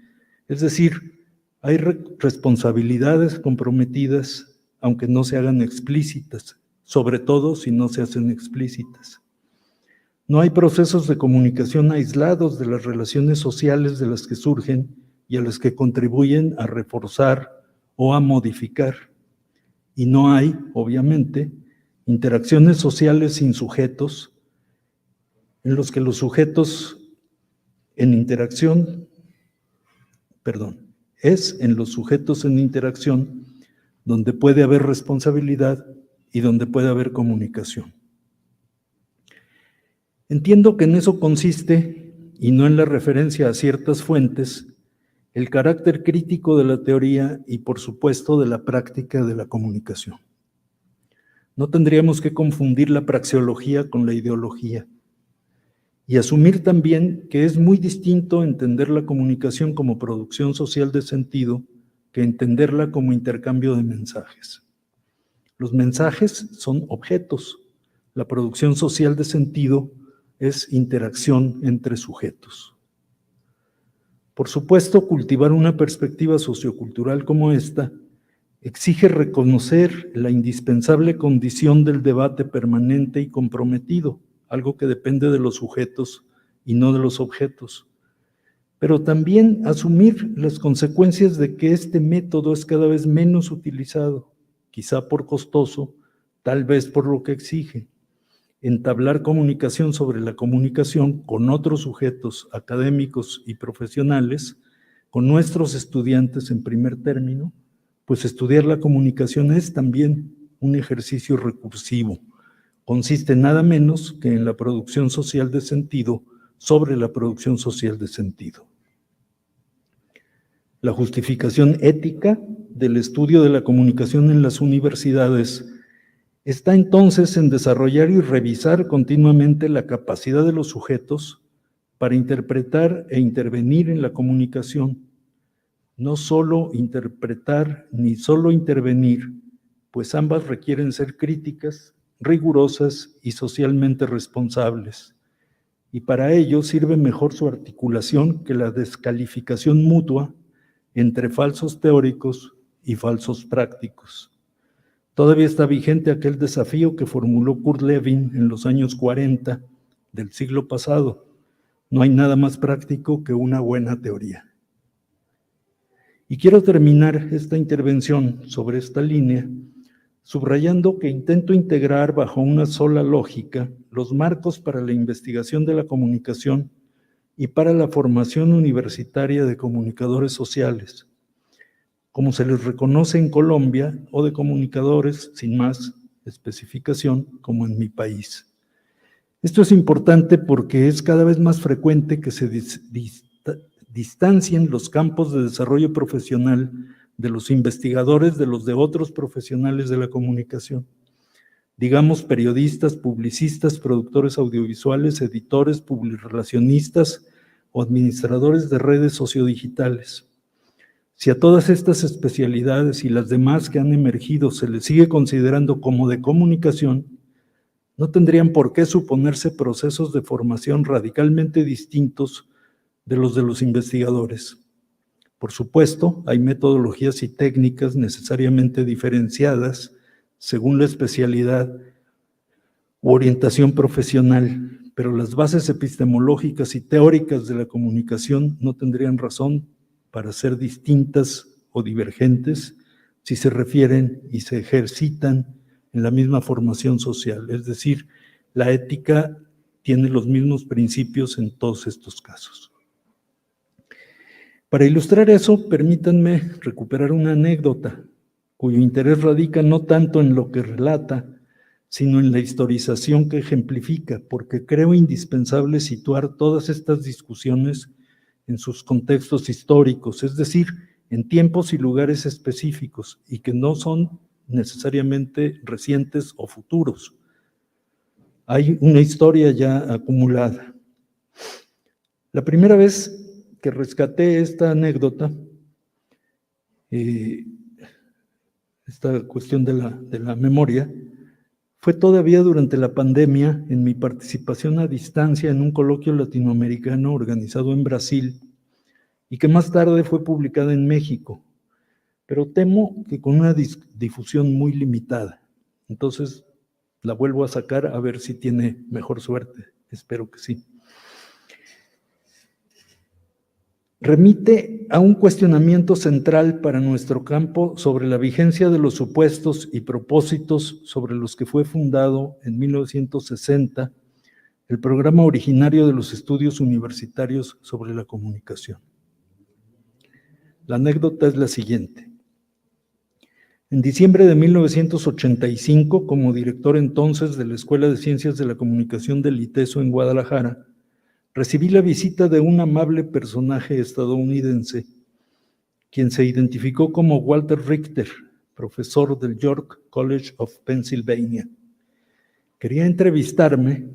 Es decir, hay responsabilidades comprometidas, aunque no se hagan explícitas, sobre todo si no se hacen explícitas. No hay procesos de comunicación aislados de las relaciones sociales de las que surgen y a las que contribuyen a reforzar o a modificar. Y no hay, obviamente, interacciones sociales sin sujetos, en los que los sujetos en interacción, es en los sujetos en interacción donde puede haber responsabilidad y donde puede haber comunicación. Entiendo que en eso consiste, y no en la referencia a ciertas fuentes, el carácter crítico de la teoría y, por supuesto, de la práctica de la comunicación. No tendríamos que confundir la praxeología con la ideología y asumir también que es muy distinto entender la comunicación como producción social de sentido que entenderla como intercambio de mensajes. Los mensajes son objetos, la producción social de sentido es interacción entre sujetos. Por supuesto, cultivar una perspectiva sociocultural como esta exige reconocer la indispensable condición del debate permanente y comprometido, algo que depende de los sujetos y no de los objetos, pero también asumir las consecuencias de que este método es cada vez menos utilizado, quizá por costoso, tal vez por lo que exige. Entablar comunicación sobre la comunicación con otros sujetos académicos y profesionales, con nuestros estudiantes en primer término, pues estudiar la comunicación es también un ejercicio recursivo. Consiste nada menos que en la producción social de sentido sobre la producción social de sentido. La justificación ética del estudio de la comunicación en las universidades está entonces en desarrollar y revisar continuamente la capacidad de los sujetos para interpretar e intervenir en la comunicación. No solo interpretar ni solo intervenir, pues ambas requieren ser críticas, rigurosas y socialmente responsables. Y para ello sirve mejor su articulación que la descalificación mutua entre falsos teóricos y falsos prácticos. Todavía está vigente aquel desafío que formuló Kurt Lewin en los años 40 del siglo pasado. No hay nada más práctico que una buena teoría. Y quiero terminar esta intervención sobre esta línea subrayando que intento integrar bajo una sola lógica los marcos para la investigación de la comunicación y para la formación universitaria de comunicadores sociales, como se les reconoce en Colombia, o de comunicadores sin más especificación, como en mi país. Esto es importante porque es cada vez más frecuente que se distancien los campos de desarrollo profesional de los investigadores de los de otros profesionales de la comunicación. Digamos periodistas, publicistas, productores audiovisuales, editores, publirelacionistas o administradores de redes sociodigitales. Si a todas estas especialidades y las demás que han emergido se les sigue considerando como de comunicación, no tendrían por qué suponerse procesos de formación radicalmente distintos de los investigadores. Por supuesto, hay metodologías y técnicas necesariamente diferenciadas según la especialidad u orientación profesional, pero las bases epistemológicas y teóricas de la comunicación no tendrían razón para ser distintas o divergentes si se refieren y se ejercitan en la misma formación social. Es decir, la ética tiene los mismos principios en todos estos casos. Para ilustrar eso, permítanme recuperar una anécdota cuyo interés radica no tanto en lo que relata, sino en la historización que ejemplifica, porque creo indispensable situar todas estas discusiones en sus contextos históricos, es decir, en tiempos y lugares específicos, y que no son necesariamente recientes o futuros. Hay una historia ya acumulada. La primera vez que rescaté esta anécdota, esta cuestión de la memoria, fue todavía durante la pandemia, en mi participación a distancia en un coloquio latinoamericano organizado en Brasil y que más tarde fue publicada en México, pero temo que con una difusión muy limitada. Entonces la vuelvo a sacar a ver si tiene mejor suerte. Espero que sí. Remite a un cuestionamiento central para nuestro campo sobre la vigencia de los supuestos y propósitos sobre los que fue fundado en 1960 el programa originario de los estudios universitarios sobre la comunicación. La anécdota es la siguiente. En diciembre de 1985, como director entonces de la Escuela de Ciencias de la Comunicación del ITESO en Guadalajara, recibí la visita de un amable personaje estadounidense, quien se identificó como Walter Richter, profesor del York College of Pennsylvania. Quería entrevistarme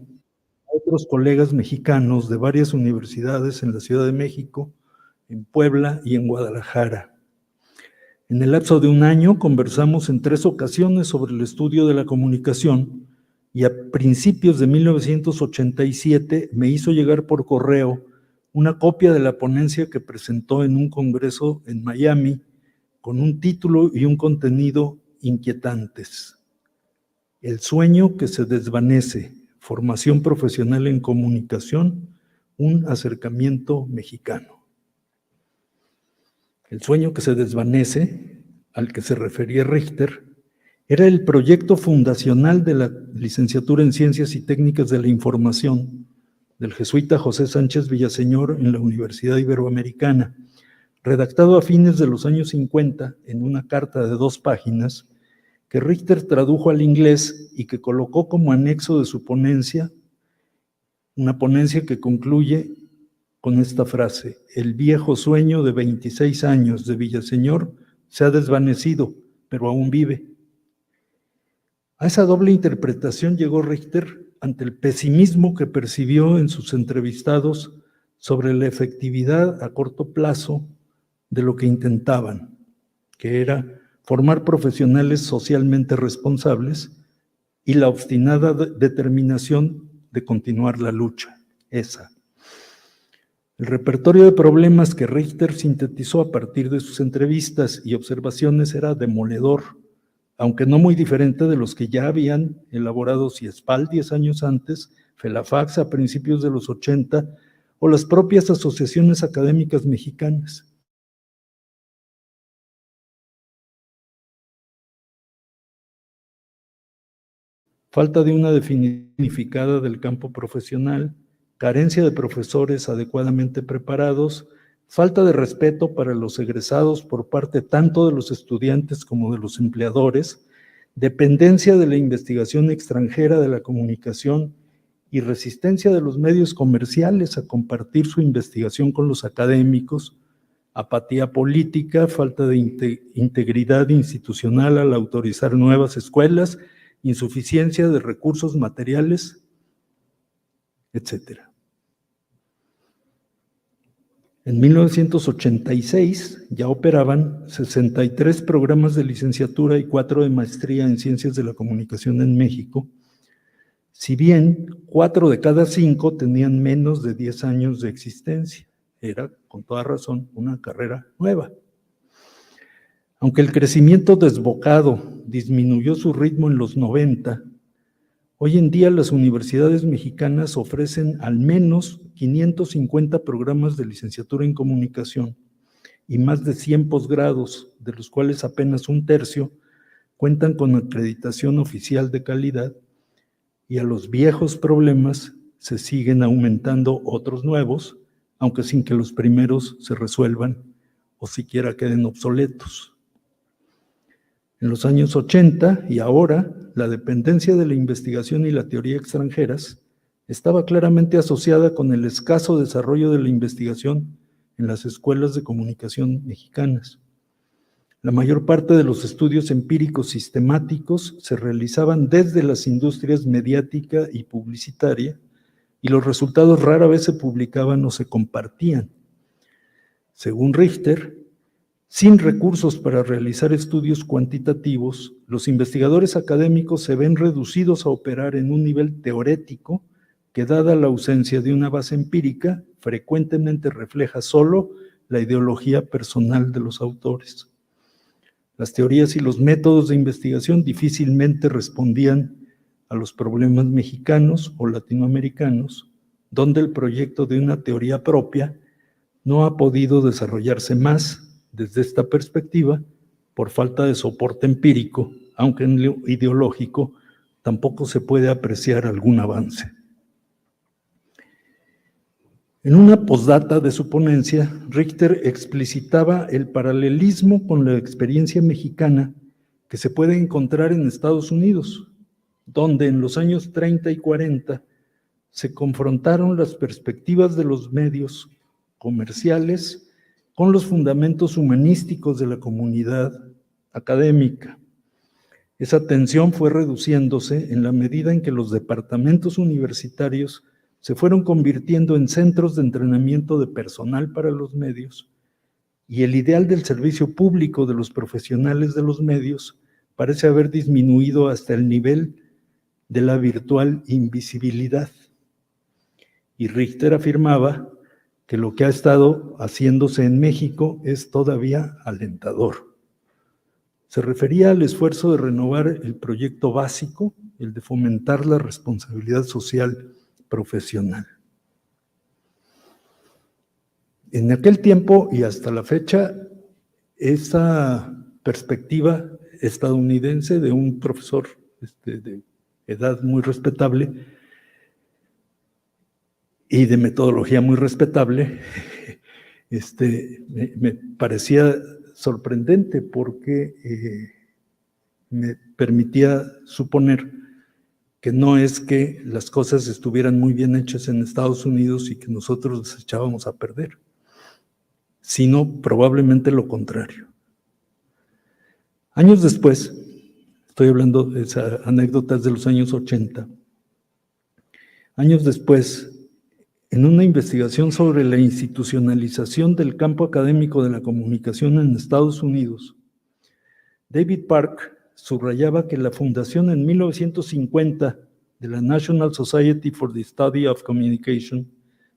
a otros colegas mexicanos de varias universidades en la Ciudad de México, en Puebla y en Guadalajara. En el lapso de un año conversamos en 3 ocasiones sobre el estudio de la comunicación y a principios de 1987 me hizo llegar por correo una copia de la ponencia que presentó en un congreso en Miami con un título y un contenido inquietantes. El sueño que se desvanece, formación profesional en comunicación, un acercamiento mexicano. El sueño que se desvanece, al que se refería Richter, era el proyecto fundacional de la licenciatura en Ciencias y Técnicas de la Información del jesuita José Sánchez Villaseñor en la Universidad Iberoamericana, redactado a fines de los años 50 en una carta de 2 páginas que Richter tradujo al inglés y que colocó como anexo de su ponencia, una ponencia que concluye con esta frase: el viejo sueño de 26 años de Villaseñor se ha desvanecido, pero aún vive. A esa doble interpretación llegó Richter ante el pesimismo que percibió en sus entrevistados sobre la efectividad a corto plazo de lo que intentaban, que era formar profesionales socialmente responsables, y la obstinada determinación de continuar la lucha, esa. El repertorio de problemas que Richter sintetizó a partir de sus entrevistas y observaciones era demoledor, aunque no muy diferente de los que ya habían elaborado Ciespal 10 años antes, Felafax a principios de los 80 o las propias asociaciones académicas mexicanas. Falta de una definición unificada del campo profesional, carencia de profesores adecuadamente preparados, falta de respeto para los egresados por parte tanto de los estudiantes como de los empleadores, dependencia de la investigación extranjera de la comunicación y resistencia de los medios comerciales a compartir su investigación con los académicos, apatía política, falta de integridad institucional al autorizar nuevas escuelas, insuficiencia de recursos materiales, etc. En 1986 ya operaban 63 programas de licenciatura y 4 de maestría en Ciencias de la Comunicación en México, si bien 4 de cada 5 tenían menos de 10 años de existencia. Era, con toda razón, una carrera nueva. Aunque el crecimiento desbocado disminuyó su ritmo en los 90, hoy en día las universidades mexicanas ofrecen al menos 550 programas de licenciatura en comunicación y más de 100 posgrados, de los cuales apenas un tercio cuentan con acreditación oficial de calidad, y a los viejos problemas se siguen aumentando otros nuevos, aunque sin que los primeros se resuelvan o siquiera queden obsoletos. En los años 80 y ahora, la dependencia de la investigación y la teoría extranjeras estaba claramente asociada con el escaso desarrollo de la investigación en las escuelas de comunicación mexicanas. La mayor parte de los estudios empíricos sistemáticos se realizaban desde las industrias mediática y publicitaria, y los resultados rara vez se publicaban o se compartían. Según Richter, sin recursos para realizar estudios cuantitativos, los investigadores académicos se ven reducidos a operar en un nivel teorético que, dada la ausencia de una base empírica, frecuentemente refleja solo la ideología personal de los autores. Las teorías y los métodos de investigación difícilmente respondían a los problemas mexicanos o latinoamericanos, donde el proyecto de una teoría propia no ha podido desarrollarse más desde esta perspectiva por falta de soporte empírico, aunque en lo ideológico tampoco se puede apreciar algún avance. En una postdata de su ponencia, Richter explicitaba el paralelismo con la experiencia mexicana que se puede encontrar en Estados Unidos, donde en los años 30 y 40 se confrontaron las perspectivas de los medios comerciales con los fundamentos humanísticos de la comunidad académica. Esa tensión fue reduciéndose en la medida en que los departamentos universitarios se fueron convirtiendo en centros de entrenamiento de personal para los medios, y el ideal del servicio público de los profesionales de los medios parece haber disminuido hasta el nivel de la virtual invisibilidad. Y Richter afirmaba que lo que ha estado haciéndose en México es todavía alentador. Se refería al esfuerzo de renovar el proyecto básico, el de fomentar la responsabilidad social profesional. En aquel tiempo y hasta la fecha, esa perspectiva estadounidense de un profesor de edad muy respetable y de metodología muy respetable, me parecía sorprendente porque me permitía suponer que no es que las cosas estuvieran muy bien hechas en Estados Unidos y que nosotros las echábamos a perder, sino probablemente lo contrario. Años después, estoy hablando de esas anécdotas de los años 80, años después, en una investigación sobre la institucionalización del campo académico de la comunicación en Estados Unidos, David Park subrayaba que la fundación en 1950 de la National Society for the Study of Communication,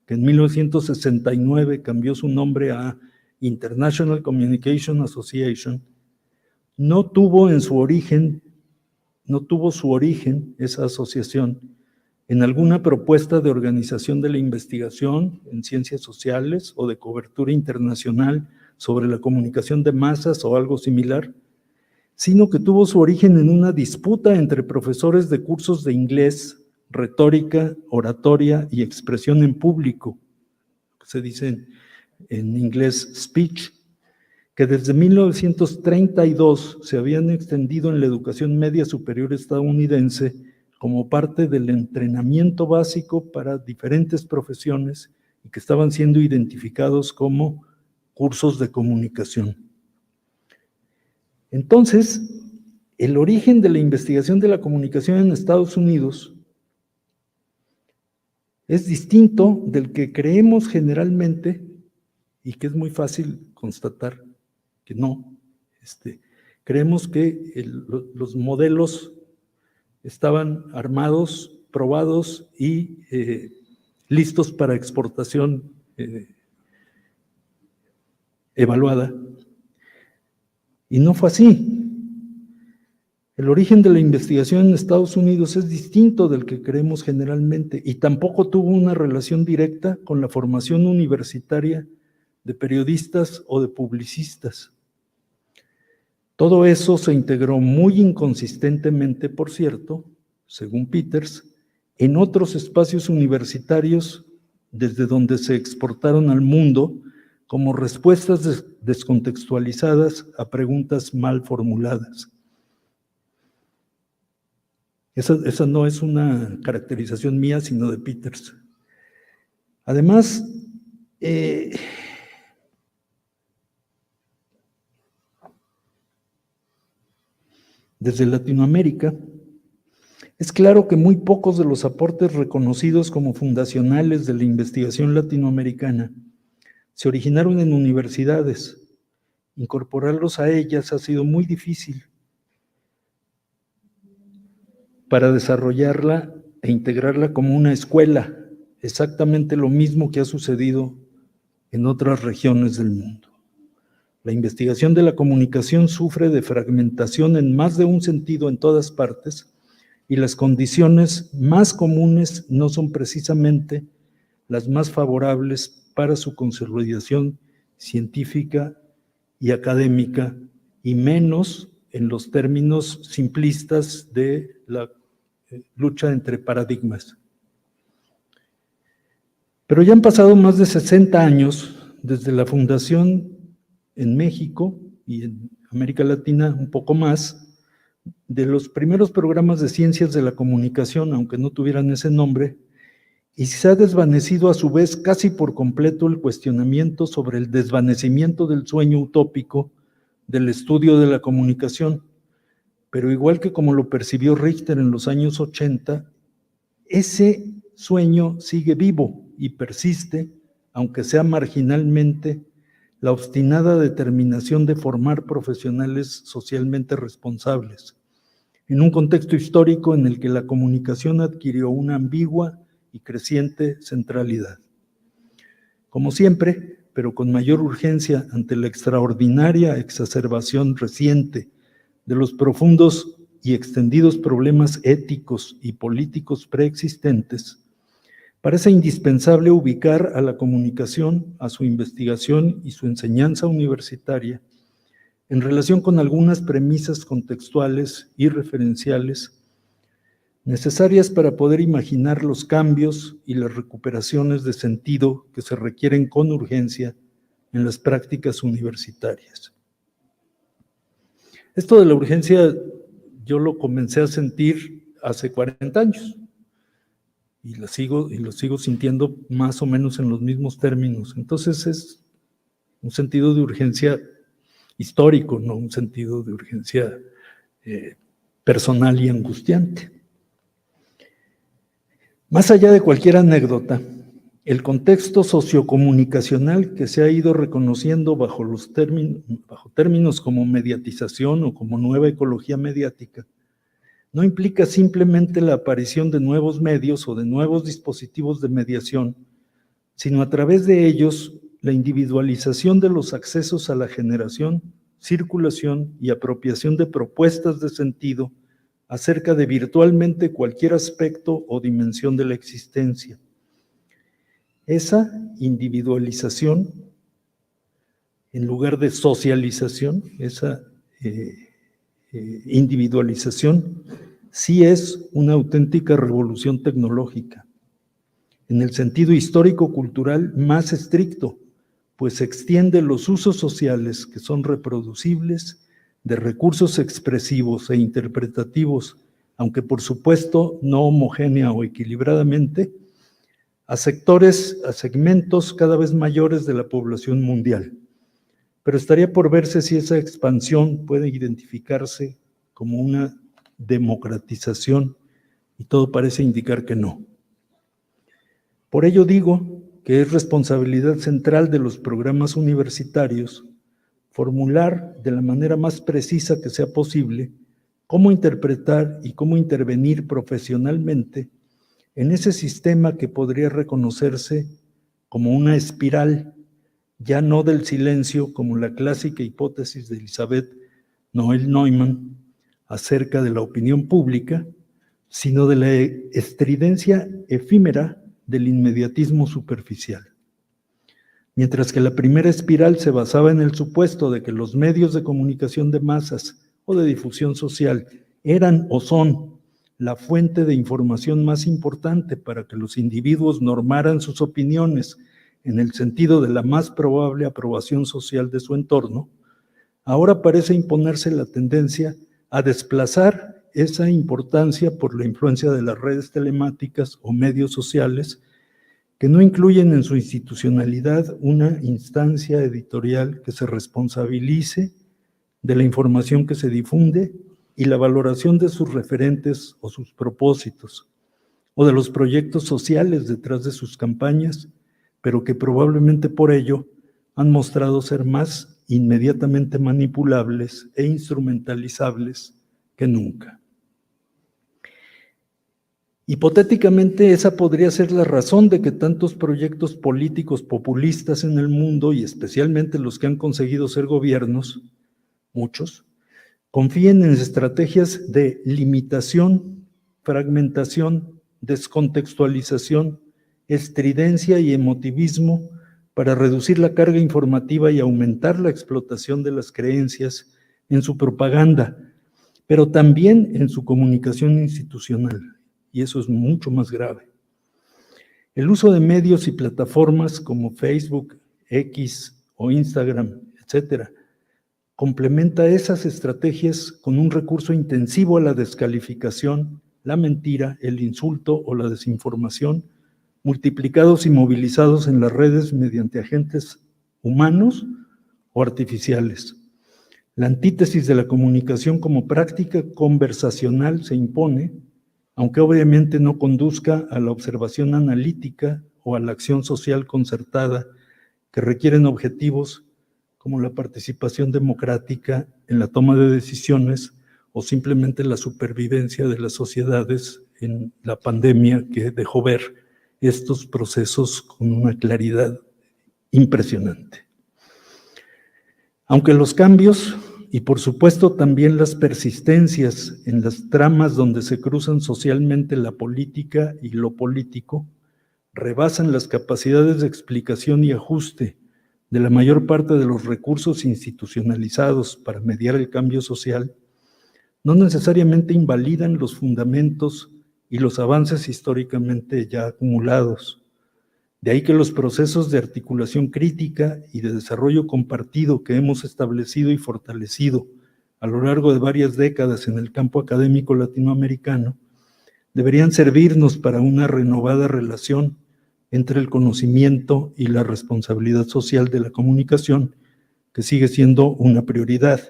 que en 1969 cambió su nombre a International Communication Association, no tuvo su origen esa asociación en alguna propuesta de organización de la investigación en ciencias sociales o de cobertura internacional sobre la comunicación de masas o algo similar, sino que tuvo su origen en una disputa entre profesores de cursos de inglés, retórica, oratoria y expresión en público, que se dice en inglés speech, que desde 1932 se habían extendido en la educación media superior estadounidense como parte del entrenamiento básico para diferentes profesiones y que estaban siendo identificados como cursos de comunicación. Entonces, el origen de la investigación de la comunicación en Estados Unidos es distinto del que creemos generalmente y que es muy fácil constatar que no. Creemos que los modelos estaban armados, probados y listos para exportación evaluada. Y no fue así. El origen de la investigación en Estados Unidos es distinto del que creemos generalmente y tampoco tuvo una relación directa con la formación universitaria de periodistas o de publicistas. Todo eso se integró muy inconsistentemente, por cierto, según Peters, en otros espacios universitarios desde donde se exportaron al mundo como respuestas descontextualizadas a preguntas mal formuladas. Esa no es una caracterización mía, sino de Peters. Además, desde Latinoamérica, es claro que muy pocos de los aportes reconocidos como fundacionales de la investigación latinoamericana se originaron en universidades. Incorporarlos a ellas ha sido muy difícil para desarrollarla e integrarla como una escuela, exactamente lo mismo que ha sucedido en otras regiones del mundo. La investigación de la comunicación sufre de fragmentación en más de un sentido en todas partes y las condiciones más comunes no son precisamente las más favorables para su consolidación científica y académica, y menos en los términos simplistas de la lucha entre paradigmas. Pero ya han pasado más de 60 años desde la fundación en México y en América Latina un poco más, de los primeros programas de ciencias de la comunicación, aunque no tuvieran ese nombre, y se ha desvanecido a su vez casi por completo el cuestionamiento sobre el desvanecimiento del sueño utópico del estudio de la comunicación. Pero igual que como lo percibió Richter en los años 80, ese sueño sigue vivo y persiste, aunque sea marginalmente, la obstinada determinación de formar profesionales socialmente responsables, en un contexto histórico en el que la comunicación adquirió una ambigua y creciente centralidad. Como siempre, pero con mayor urgencia ante la extraordinaria exacerbación reciente de los profundos y extendidos problemas éticos y políticos preexistentes, parece indispensable ubicar a la comunicación, a su investigación y su enseñanza universitaria en relación con algunas premisas contextuales y referenciales necesarias para poder imaginar los cambios y las recuperaciones de sentido que se requieren con urgencia en las prácticas universitarias. Esto de la urgencia yo lo comencé a sentir hace 40 años y lo sigo sintiendo más o menos en los mismos términos. Entonces es un sentido de urgencia histórico, no un sentido de urgencia personal y angustiante. Más allá de cualquier anécdota, el contexto sociocomunicacional que se ha ido reconociendo bajo términos como mediatización o como nueva ecología mediática, no implica simplemente la aparición de nuevos medios o de nuevos dispositivos de mediación, sino a través de ellos la individualización de los accesos a la generación, circulación y apropiación de propuestas de sentido acerca de virtualmente cualquier aspecto o dimensión de la existencia. Esa individualización, en lugar de socialización, esa individualización sí es una auténtica revolución tecnológica, en el sentido histórico-cultural más estricto, pues extiende los usos sociales que son reproducibles de recursos expresivos e interpretativos, aunque por supuesto no homogénea o equilibradamente, a segmentos cada vez mayores de la población mundial. Pero estaría por verse si esa expansión puede identificarse como una democratización, y todo parece indicar que no. Por ello digo que es responsabilidad central de los programas universitarios formular de la manera más precisa que sea posible cómo interpretar y cómo intervenir profesionalmente en ese sistema que podría reconocerse como una espiral, ya no del silencio como la clásica hipótesis de Elizabeth Noel Neumann acerca de la opinión pública, sino de la estridencia efímera del inmediatismo superficial. Mientras que la primera espiral se basaba en el supuesto de que los medios de comunicación de masas o de difusión social eran o son la fuente de información más importante para que los individuos normaran sus opiniones en el sentido de la más probable aprobación social de su entorno, ahora parece imponerse la tendencia a desplazar esa importancia por la influencia de las redes telemáticas o medios sociales que no incluyen en su institucionalidad una instancia editorial que se responsabilice de la información que se difunde y la valoración de sus referentes o sus propósitos, o de los proyectos sociales detrás de sus campañas, pero que probablemente por ello han mostrado ser más inmediatamente manipulables e instrumentalizables que nunca. Hipotéticamente, esa podría ser la razón de que tantos proyectos políticos populistas en el mundo, y especialmente los que han conseguido ser gobiernos, muchos, confíen en estrategias de limitación, fragmentación, descontextualización, estridencia y emotivismo para reducir la carga informativa y aumentar la explotación de las creencias en su propaganda, pero también en su comunicación institucional. Y eso es mucho más grave. El uso de medios y plataformas como Facebook, X o Instagram, etcétera, complementa esas estrategias con un recurso intensivo a la descalificación, la mentira, el insulto o la desinformación, multiplicados y movilizados en las redes mediante agentes humanos o artificiales. La antítesis de la comunicación como práctica conversacional se impone, aunque obviamente no conduzca a la observación analítica o a la acción social concertada que requieren objetivos como la participación democrática en la toma de decisiones o simplemente la supervivencia de las sociedades en la pandemia que dejó ver estos procesos con una claridad impresionante. Aunque los cambios y por supuesto también las persistencias en las tramas donde se cruzan socialmente la política y lo político, rebasan las capacidades de explicación y ajuste de la mayor parte de los recursos institucionalizados para mediar el cambio social, no necesariamente invalidan los fundamentos y los avances históricamente ya acumulados. De ahí que los procesos de articulación crítica y de desarrollo compartido que hemos establecido y fortalecido a lo largo de varias décadas en el campo académico latinoamericano deberían servirnos para una renovada relación entre el conocimiento y la responsabilidad social de la comunicación, que sigue siendo una prioridad,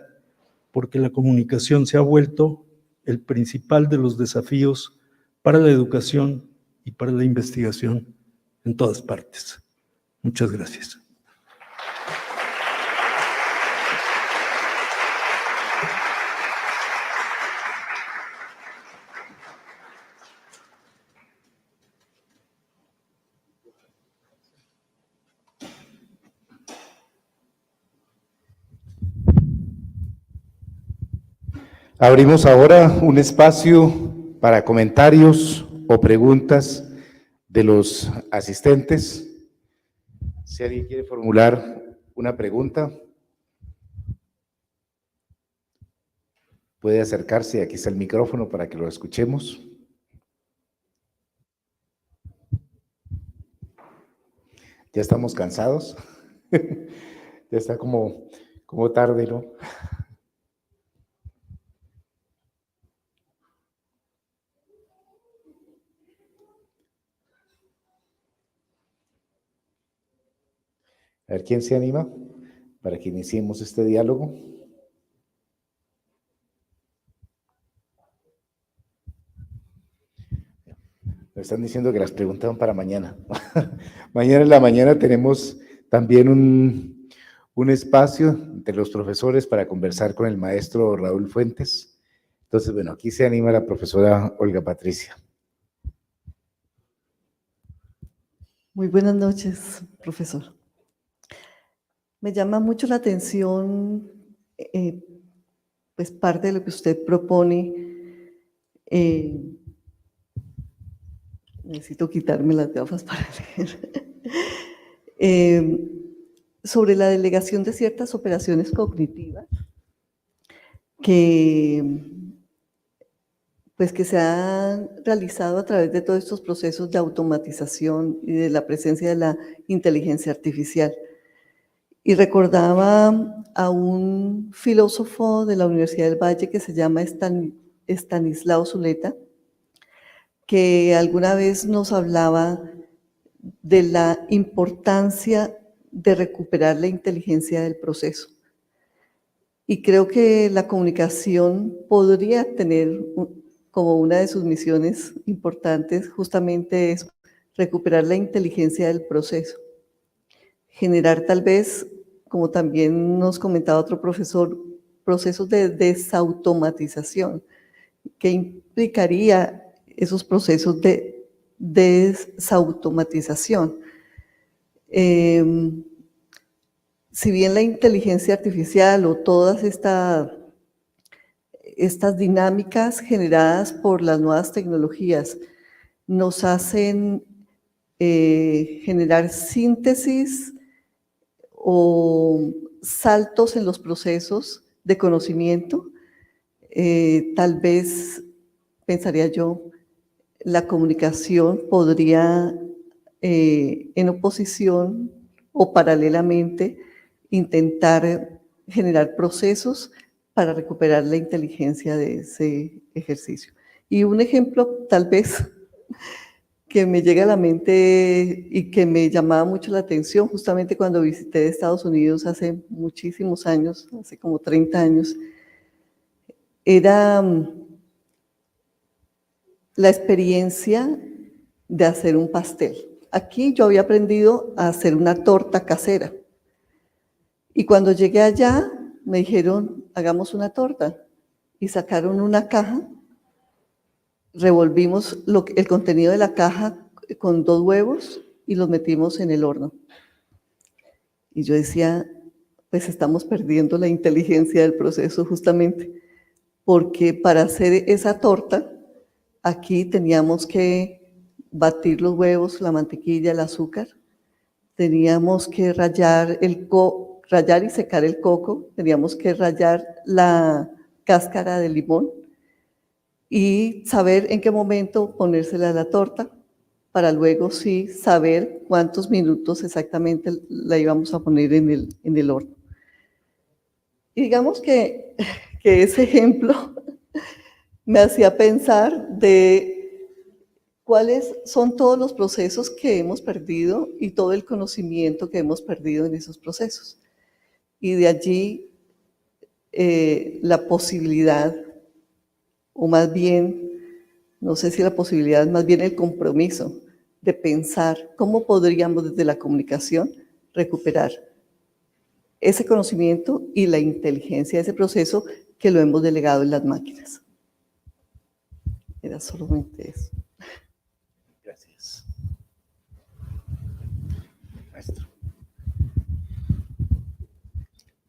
porque la comunicación se ha vuelto el principal de los desafíos para la educación y para la investigación en todas partes. Muchas gracias. Abrimos ahora un espacio para comentarios o preguntas de los asistentes. Si alguien quiere formular una pregunta, puede acercarse, aquí está el micrófono para que lo escuchemos. Ya estamos cansados, ya está como tarde, ¿no? A ver, ¿quién se anima para que iniciemos este diálogo? Me están diciendo que las preguntas van para mañana. Mañana en la mañana tenemos también un espacio entre los profesores para conversar con el maestro Raúl Fuentes. Entonces, bueno, aquí se anima la profesora Olga Patricia. Muy buenas noches, profesor. Me llama mucho la atención, pues parte de lo que usted propone. Necesito quitarme las gafas para leer. Sobre la delegación de ciertas operaciones cognitivas que se han realizado a través de todos estos procesos de automatización y de la presencia de la inteligencia artificial. Y recordaba a un filósofo de la Universidad del Valle que se llama Estanislao Zuleta, que alguna vez nos hablaba de la importancia de recuperar la inteligencia del proceso. Y creo que la comunicación podría tener como una de sus misiones importantes justamente es recuperar la inteligencia del proceso. Generar tal vez, como también nos comentaba otro profesor, procesos de desautomatización, que implicaría esos procesos de desautomatización. Si bien la inteligencia artificial o todas estas dinámicas generadas por las nuevas tecnologías nos hacen generar síntesis o saltos en los procesos de conocimiento, tal vez, pensaría yo, la comunicación podría, en oposición o paralelamente, intentar generar procesos para recuperar la inteligencia de ese ejercicio. Y un ejemplo, tal vez, que me llega a la mente y que me llamaba mucho la atención justamente cuando visité Estados Unidos hace muchísimos años, hace como 30 años, era la experiencia de hacer un pastel. Aquí yo había aprendido a hacer una torta casera. Y cuando llegué allá, me dijeron, hagamos una torta. Y sacaron una caja, revolvimos el contenido de la caja con 2 huevos y los metimos en el horno. Y yo decía, pues estamos perdiendo la inteligencia del proceso justamente, porque para hacer esa torta, aquí teníamos que batir los huevos, la mantequilla, el azúcar, teníamos que rallar y secar el coco, teníamos que rallar la cáscara de limón y saber en qué momento ponérsela a la torta para luego sí saber cuántos minutos exactamente la íbamos a poner en el horno. Y digamos que ese ejemplo me hacía pensar de cuáles son todos los procesos que hemos perdido y todo el conocimiento que hemos perdido en esos procesos. Y de allí la posibilidad, o más bien, no sé si la posibilidad, más bien el compromiso de pensar cómo podríamos desde la comunicación recuperar ese conocimiento y la inteligencia de ese proceso que lo hemos delegado en las máquinas. Era solamente eso. Gracias. Maestro.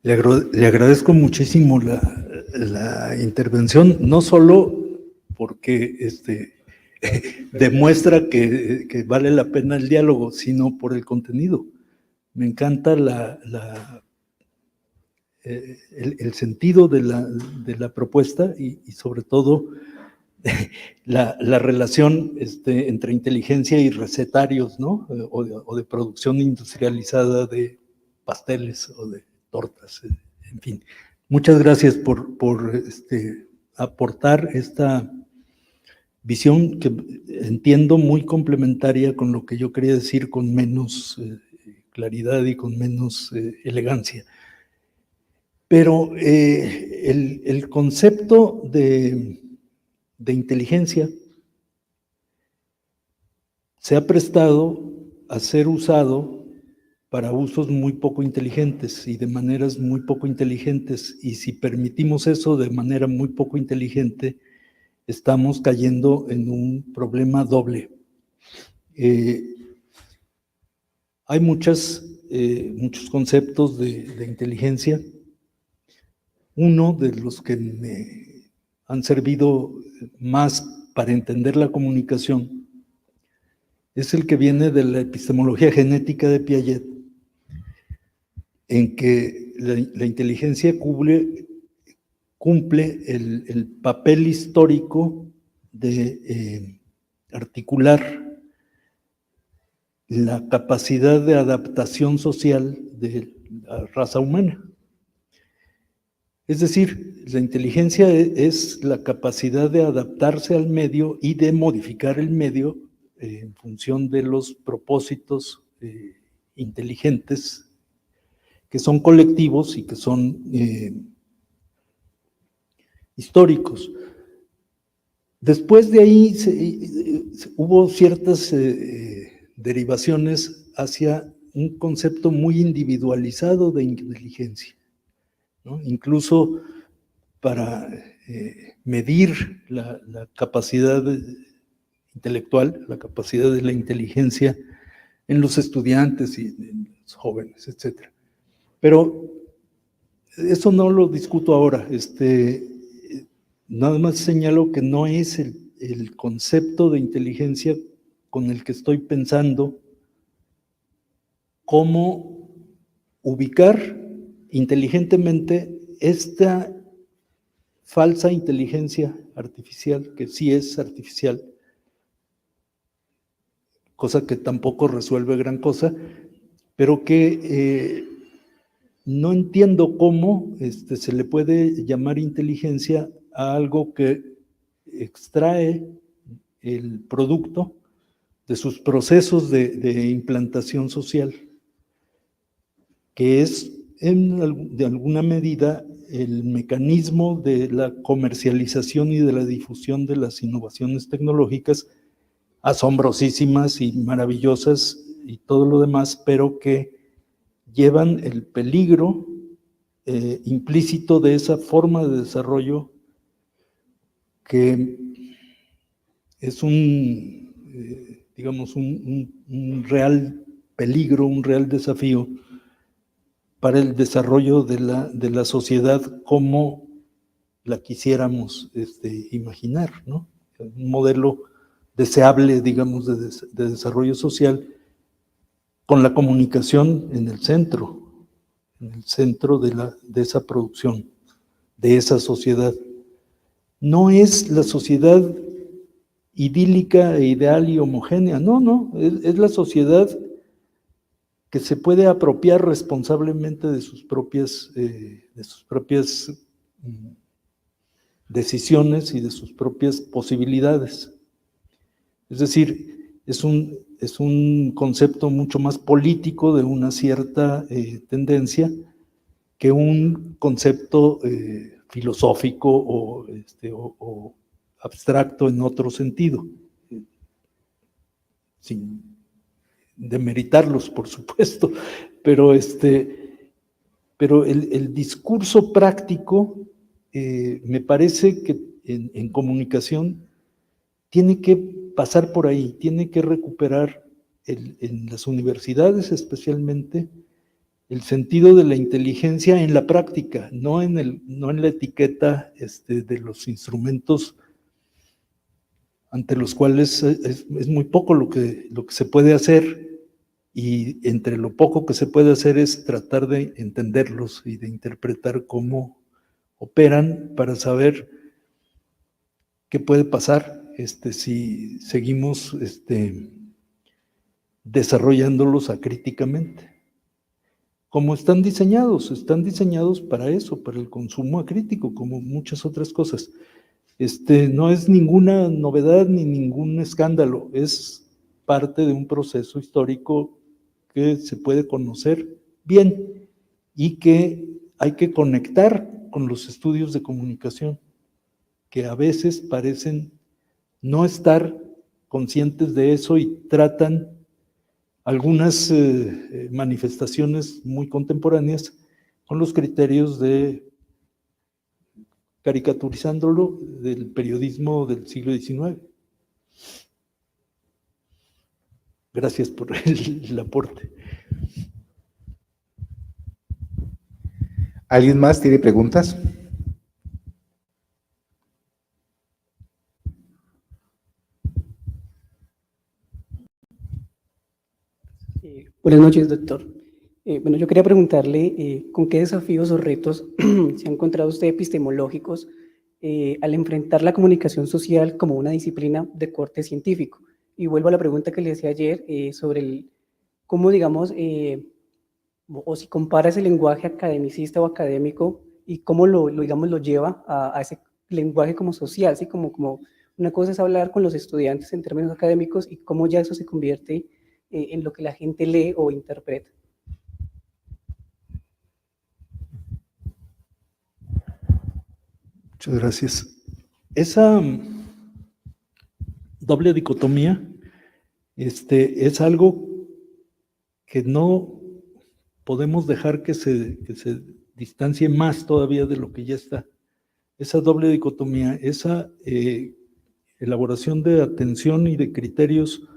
Le agradezco muchísimo la intervención, no solo porque demuestra que vale la pena el diálogo, sino por el contenido. Me encanta el sentido de la propuesta y sobre todo la relación entre inteligencia y recetarios, ¿no? O de producción industrializada de pasteles o de tortas, en fin. Muchas gracias por aportar esta visión que entiendo muy complementaria con lo que yo quería decir con menos claridad y con menos elegancia. Pero el concepto de inteligencia se ha prestado a ser usado para usos muy poco inteligentes y de maneras muy poco inteligentes. Y si permitimos eso de manera muy poco inteligente, estamos cayendo en un problema doble. Hay muchos conceptos de inteligencia. Uno de los que me han servido más para entender la comunicación es el que viene de la epistemología genética de Piaget, en que la inteligencia cumple el papel histórico de articular la capacidad de adaptación social de la raza humana. Es decir, la inteligencia es la capacidad de adaptarse al medio y de modificar el medio en función de los propósitos inteligentes que son colectivos y que son históricos. Después de ahí hubo ciertas derivaciones hacia un concepto muy individualizado de inteligencia, ¿no? Incluso para medir la capacidad intelectual, la capacidad de la inteligencia en los estudiantes y en los jóvenes, etc. Pero eso no lo discuto ahora. Nada más señalo que no es el concepto de inteligencia con el que estoy pensando cómo ubicar inteligentemente esta falsa inteligencia artificial, que sí es artificial, cosa que tampoco resuelve gran cosa, pero que no entiendo cómo se le puede llamar inteligencia a algo que extrae el producto de sus procesos de implantación social, que es de alguna medida el mecanismo de la comercialización y de la difusión de las innovaciones tecnológicas asombrosísimas y maravillosas y todo lo demás, pero que llevan el peligro implícito de esa forma de desarrollo que es digamos, un real peligro, un real desafío para el desarrollo de la sociedad como la quisiéramos imaginar, ¿no? Un modelo deseable, digamos, de desarrollo social con la comunicación en el centro de esa producción, de esa sociedad. No es la sociedad idílica, e ideal y homogénea, no, es la sociedad que se puede apropiar responsablemente de sus propias decisiones y de sus propias posibilidades. Es decir, es un concepto mucho más político de una cierta tendencia que un concepto filosófico o abstracto en otro sentido, sin demeritarlos, por supuesto, pero el discurso práctico me parece que en comunicación tiene que pasar por ahí, tiene que recuperar en las universidades especialmente el sentido de la inteligencia en la práctica, no en la etiqueta de los instrumentos ante los cuales es muy poco lo que se puede hacer, y entre lo poco que se puede hacer es tratar de entenderlos y de interpretar cómo operan para saber qué puede pasar si seguimos desarrollándolos acríticamente. Como están diseñados para eso, para el consumo acrítico, como muchas otras cosas. No es ninguna novedad ni ningún escándalo, es parte de un proceso histórico que se puede conocer bien y que hay que conectar con los estudios de comunicación, que a veces parecen no estar conscientes de eso y tratan algunas manifestaciones muy contemporáneas con los criterios de, caricaturizándolo, del periodismo del siglo XIX. Gracias por el aporte. ¿Alguien más tiene preguntas? Buenas noches, doctor. Bueno, yo quería preguntarle con qué desafíos o retos se ha encontrado usted epistemológicos al enfrentar la comunicación social como una disciplina de corte científico. Y vuelvo a la pregunta que le hacía ayer sobre cómo, digamos, o si compara ese lenguaje academicista o académico y cómo digamos, lo lleva a ese lenguaje como social, ¿sí? Como una cosa es hablar con los estudiantes en términos académicos y cómo ya eso se convierte en lo que la gente lee o interpreta. Muchas gracias. Esa doble dicotomía es algo que no podemos dejar que se distancie más todavía de lo que ya está. Esa doble dicotomía, esa elaboración de atención y de criterios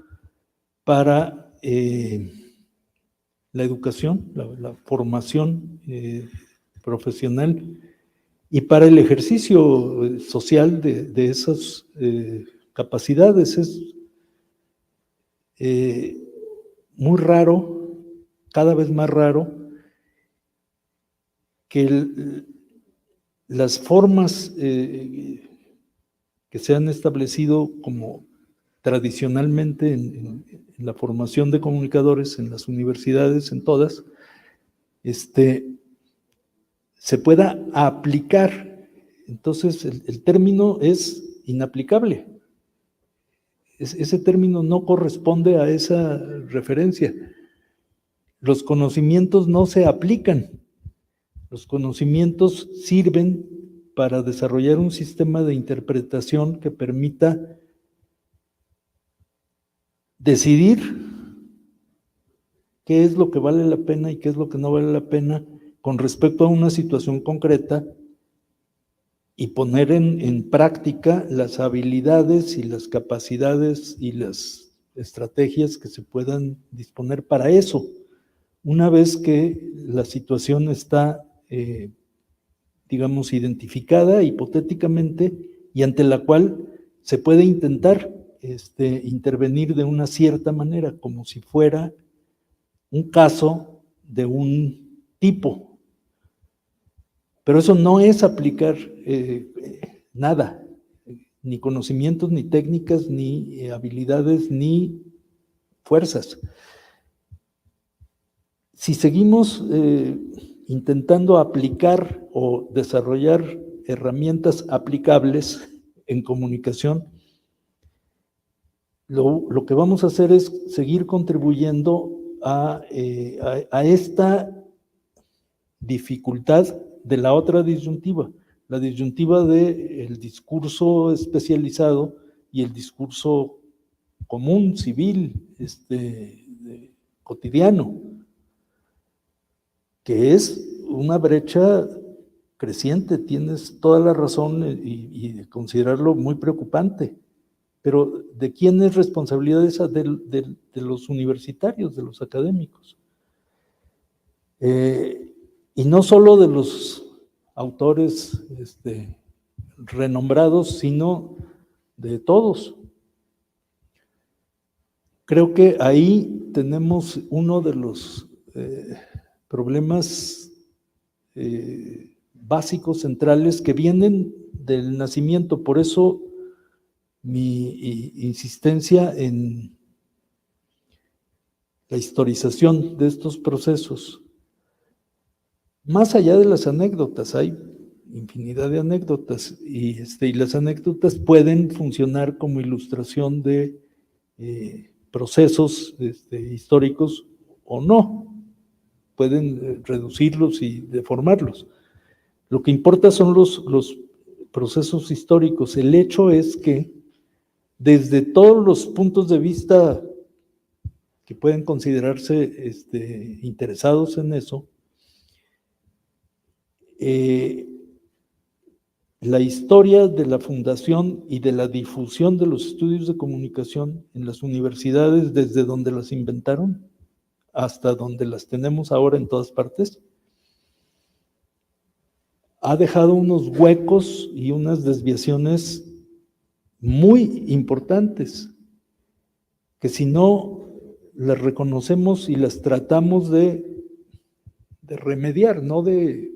para la educación, la formación profesional y para el ejercicio social de esas capacidades. Es muy raro, cada vez más raro, que las formas que se han establecido como tradicionalmente en la formación de comunicadores en las universidades, en todas, se pueda aplicar. Entonces, el término es inaplicable. Ese término no corresponde a esa referencia. Los conocimientos no se aplican. Los conocimientos sirven para desarrollar un sistema de interpretación que permita decidir qué es lo que vale la pena y qué es lo que no vale la pena con respecto a una situación concreta y poner en práctica las habilidades y las capacidades y las estrategias que se puedan disponer para eso. Una vez que la situación está, digamos, identificada hipotéticamente y ante la cual se puede intentar intervenir de una cierta manera, como si fuera un caso de un tipo. Pero eso no es aplicar nada, ni conocimientos, ni técnicas, ni habilidades, ni fuerzas. Si seguimos intentando aplicar o desarrollar herramientas aplicables en comunicación, lo que vamos a hacer es seguir contribuyendo a esta dificultad de la otra disyuntiva, la disyuntiva del discurso especializado y el discurso común, civil, cotidiano, que es una brecha creciente. Tienes toda la razón y de considerarlo muy preocupante. Pero ¿de quién es responsabilidad esa? De los universitarios, de los académicos. Y no solo de los autores renombrados, sino de todos. Creo que ahí tenemos uno de los problemas básicos, centrales, que vienen del nacimiento. Por eso mi insistencia en la historización de estos procesos. Más allá de las anécdotas, hay infinidad de anécdotas, y las anécdotas pueden funcionar como ilustración de procesos históricos o no, pueden reducirlos y deformarlos. Lo que importa son los procesos históricos. El hecho es que desde todos los puntos de vista que pueden considerarse interesados en eso, la historia de la fundación y de la difusión de los estudios de comunicación en las universidades, desde donde las inventaron hasta donde las tenemos ahora en todas partes, ha dejado unos huecos y unas desviaciones muy importantes, que si no las reconocemos y las tratamos de remediar, no de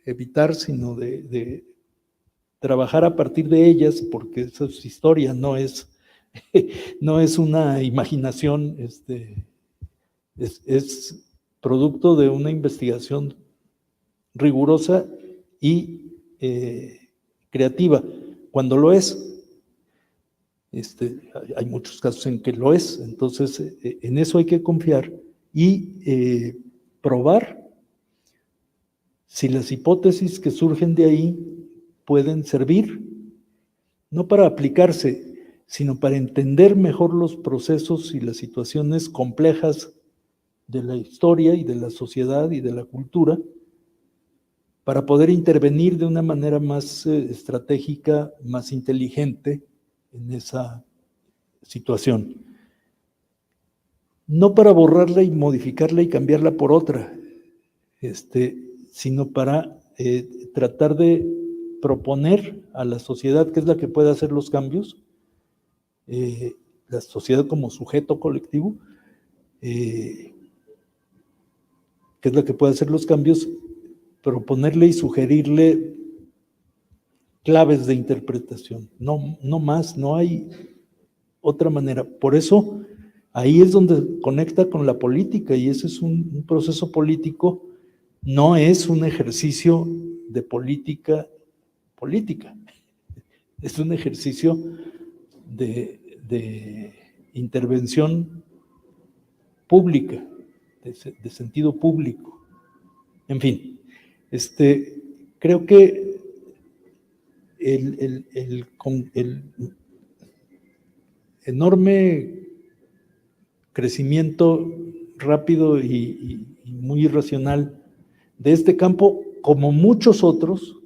evitar, sino de trabajar a partir de ellas, porque esa es historia, no es una imaginación, es producto de una investigación rigurosa y creativa. Cuando lo es, hay muchos casos en que lo es, entonces en eso hay que confiar y probar si las hipótesis que surgen de ahí pueden servir, no para aplicarse, sino para entender mejor los procesos y las situaciones complejas de la historia y de la sociedad y de la cultura, para poder intervenir de una manera más estratégica, más inteligente en esa situación. No para borrarla y modificarla y cambiarla por otra, sino para tratar de proponer a la sociedad, que es la que puede hacer los cambios, la sociedad como sujeto colectivo, que es la que puede hacer los cambios, proponerle y sugerirle claves de interpretación, no más, no hay otra manera. Por eso, ahí es donde conecta con la política, y ese es un proceso político, no es un ejercicio de política, es un ejercicio de intervención pública, de sentido público. En fin, creo que el enorme crecimiento rápido y muy irracional de este campo, como muchos otros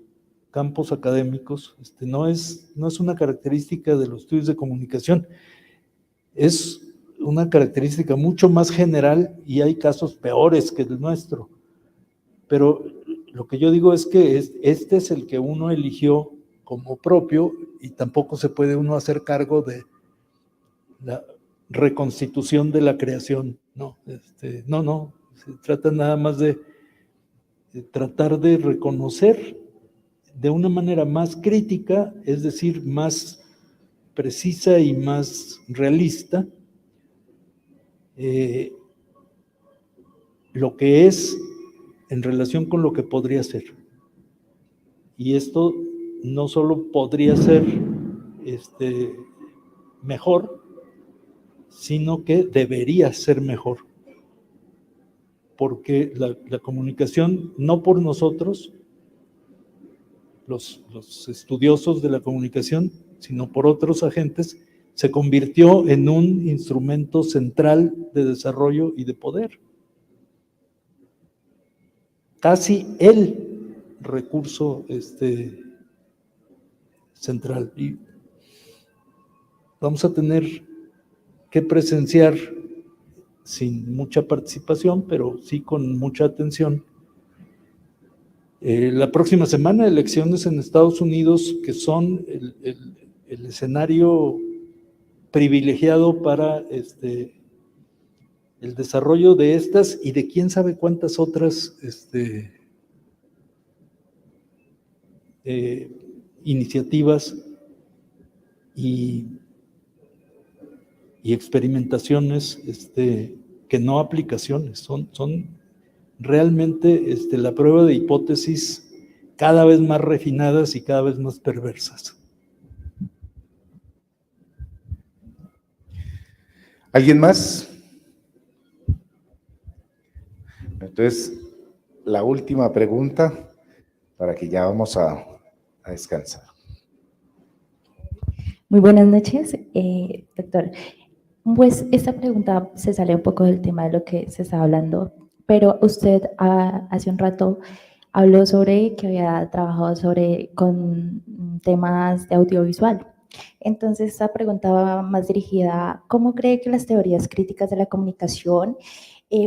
campos académicos, no es una característica de los estudios de comunicación, es una característica mucho más general, y hay casos peores que el nuestro. Pero lo que yo digo es que este es el que uno eligió como propio, y tampoco se puede uno hacer cargo de reconstitución de la creación, no, no, se trata nada más de tratar de reconocer de una manera más crítica, es decir, más precisa y más realista, lo que es en relación con lo que podría ser. Y esto no solo podría ser mejor, sino que debería ser mejor. Porque la comunicación, no por nosotros, los estudiosos de la comunicación, sino por otros agentes, se convirtió en un instrumento central de desarrollo y de poder. Casi el recurso central. Y vamos a tener que presenciar, sin mucha participación, pero sí con mucha atención, la próxima semana, elecciones en Estados Unidos, que son el escenario privilegiado para el desarrollo de estas y de quién sabe cuántas otras iniciativas y experimentaciones, que no aplicaciones, son realmente la prueba de hipótesis cada vez más refinadas y cada vez más perversas. ¿Alguien más? Entonces, la última pregunta para que ya vamos a descansar. Muy buenas noches, doctor. Pues esta pregunta se sale un poco del tema de lo que se está hablando, pero usted hace un rato habló sobre que había trabajado con temas de audiovisual. Entonces, esta pregunta va más dirigida a ¿cómo cree que las teorías críticas de la comunicación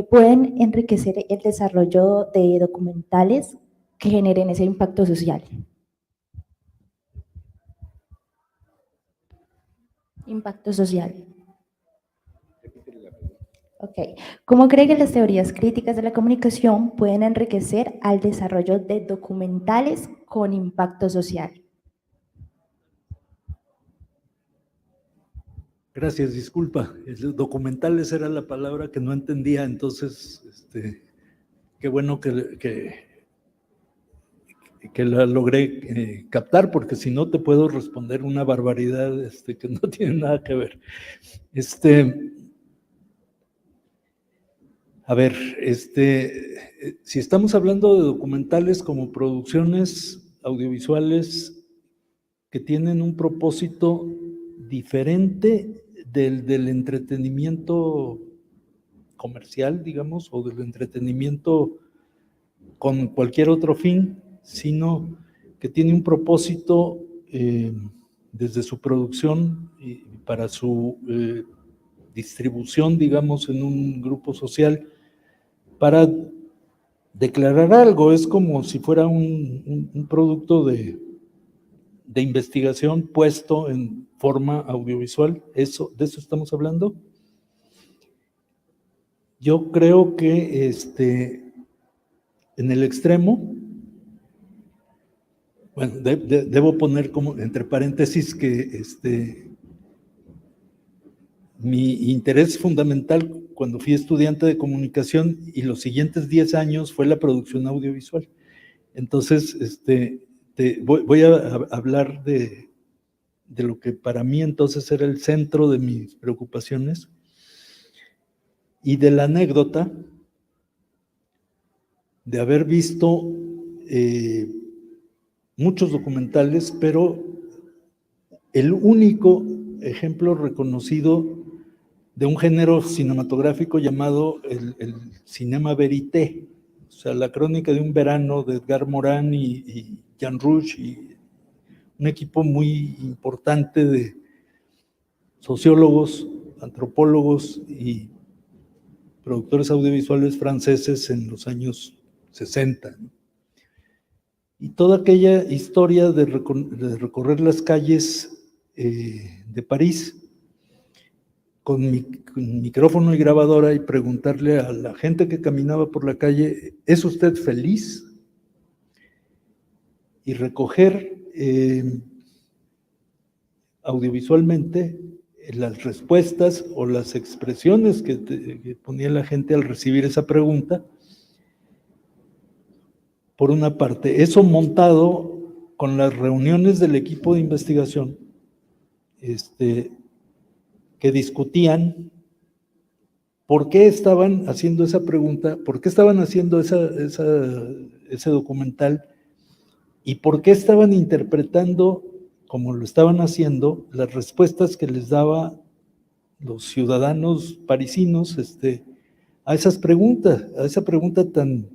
pueden enriquecer el desarrollo de documentales que generen ese impacto social? Impacto social. Ok. ¿Cómo cree que las teorías críticas de la comunicación pueden enriquecer al desarrollo de documentales con impacto social? Gracias, disculpa. Documentales era la palabra que no entendía, entonces, qué bueno que la logré captar, porque si no te puedo responder una barbaridad que no tiene nada que ver. A ver, si estamos hablando de documentales como producciones audiovisuales que tienen un propósito diferente del entretenimiento comercial, digamos, o del entretenimiento con cualquier otro fin, sino que tiene un propósito desde su producción y para su distribución, digamos, en un grupo social, para declarar algo. Es como si fuera un producto de investigación puesto en forma audiovisual. ¿De eso estamos hablando? Yo creo que en el extremo, bueno, debo poner como entre paréntesis que mi interés fundamental cuando fui estudiante de comunicación y los siguientes 10 años fue la producción audiovisual. Entonces, voy a hablar de lo que para mí entonces era el centro de mis preocupaciones y de la anécdota de haber visto muchos documentales, pero el único ejemplo reconocido de un género cinematográfico llamado el cinema verité, o sea, la crónica de un verano de Edgar Morin y Jean Rouch, y un equipo muy importante de sociólogos, antropólogos y productores audiovisuales franceses en los años 60. Y toda aquella historia de recorrer las calles de París con micrófono y grabadora y preguntarle a la gente que caminaba por la calle, ¿es usted feliz? Y recoger audiovisualmente las respuestas o las expresiones que ponía la gente al recibir esa pregunta. Por una parte, eso montado con las reuniones del equipo de investigación, que discutían por qué estaban haciendo esa pregunta, por qué estaban haciendo ese documental y por qué estaban interpretando, como lo estaban haciendo, las respuestas que les daba los ciudadanos parisinos a esas preguntas, a esa pregunta tan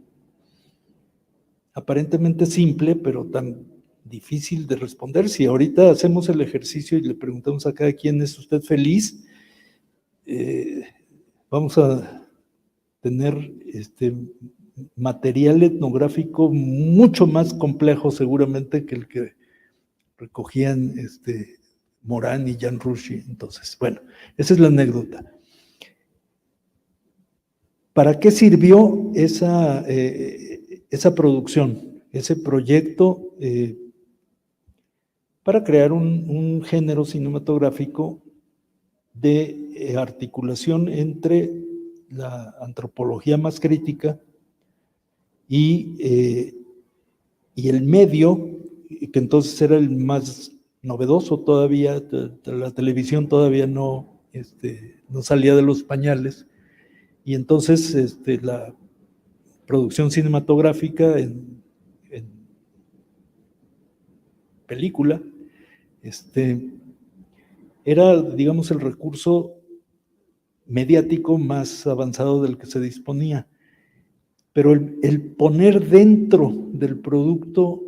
aparentemente simple, pero tan difícil de responder. Si ahorita hacemos el ejercicio y le preguntamos a cada quien, ¿es usted feliz? Vamos a tener material etnográfico mucho más complejo seguramente que el que recogían Morán y Jan Ruschi. Entonces, bueno, esa es la anécdota. ¿Para qué sirvió esa producción, ese proyecto? Para crear un género cinematográfico de articulación entre la antropología más crítica y el medio, que entonces era el más novedoso todavía. La televisión todavía no salía de los pañales, y entonces la producción cinematográfica en película era, digamos, el recurso mediático más avanzado del que se disponía. Pero el poner dentro del producto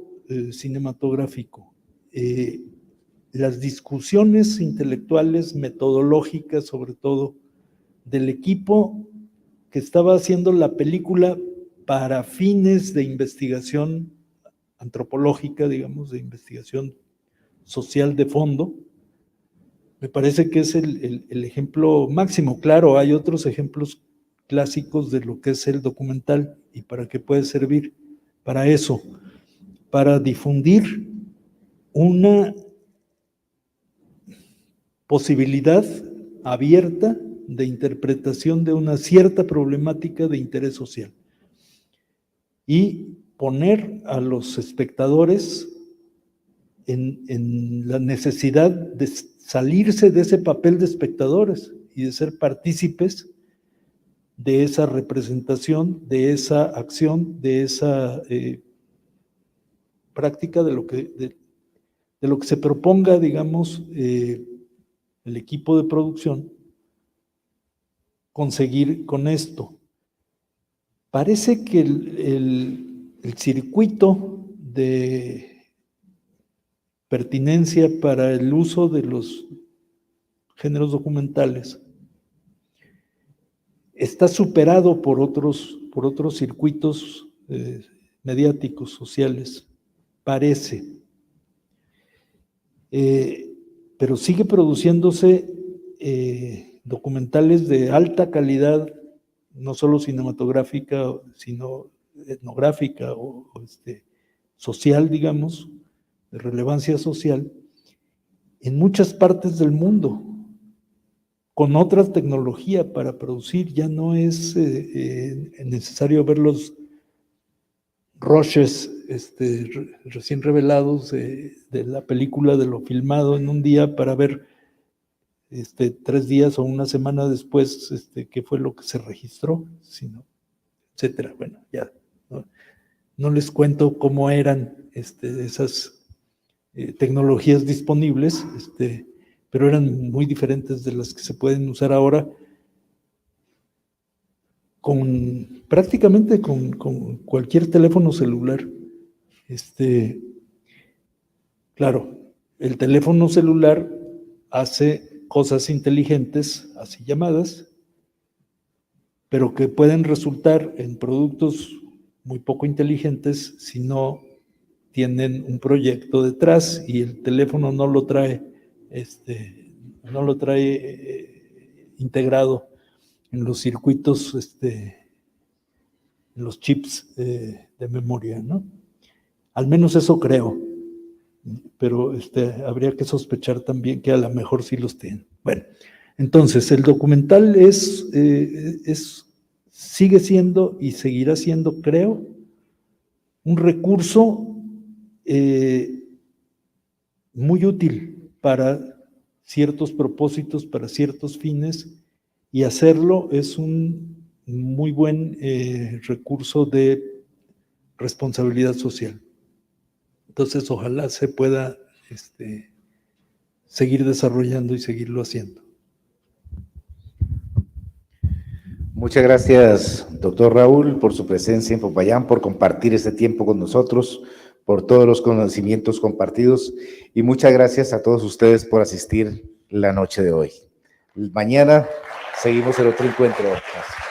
cinematográfico las discusiones intelectuales, metodológicas, sobre todo, del equipo que estaba haciendo la película para fines de investigación antropológica, digamos, de investigación social de fondo, me parece que es el ejemplo máximo. Claro, hay otros ejemplos clásicos de lo que es el documental y para qué puede servir para eso, para difundir una posibilidad abierta de interpretación de una cierta problemática de interés social y poner a los espectadores en la necesidad de salirse de ese papel de espectadores y de ser partícipes de esa representación, de esa acción, de esa práctica, de lo que se proponga, digamos, el equipo de producción conseguir con esto. Parece que el circuito de pertinencia para el uso de los géneros documentales está superado por otros circuitos mediáticos, sociales, parece. Pero sigue produciéndose documentales de alta calidad, no solo cinematográfica, sino etnográfica o social, digamos, de relevancia social, en muchas partes del mundo, con otra tecnología para producir. Ya no es necesario ver los rushes recién revelados de la película, de lo filmado en un día, para ver 3 días o una semana después qué fue lo que se registró, sino, etcétera. Bueno, ya no les cuento cómo eran esas tecnologías disponibles, pero eran muy diferentes de las que se pueden usar ahora, prácticamente con cualquier teléfono celular. Claro, el teléfono celular hace cosas inteligentes, así llamadas, pero que pueden resultar en productos muy poco inteligentes si no tienen un proyecto detrás y el teléfono no lo trae integrado en los circuitos, en los chips de memoria, ¿no? Al menos eso creo, pero habría que sospechar también que a lo mejor sí los tienen. Bueno, entonces el documental sigue siendo y seguirá siendo, creo, un recurso muy útil para ciertos propósitos, para ciertos fines, y hacerlo es un muy buen recurso de responsabilidad social. Entonces, ojalá se pueda seguir desarrollando y seguirlo haciendo. Muchas gracias, doctor Raúl, por su presencia en Popayán, por compartir este tiempo con nosotros, por todos los conocimientos compartidos, y muchas gracias a todos ustedes por asistir la noche de hoy. Mañana seguimos el otro encuentro. Gracias.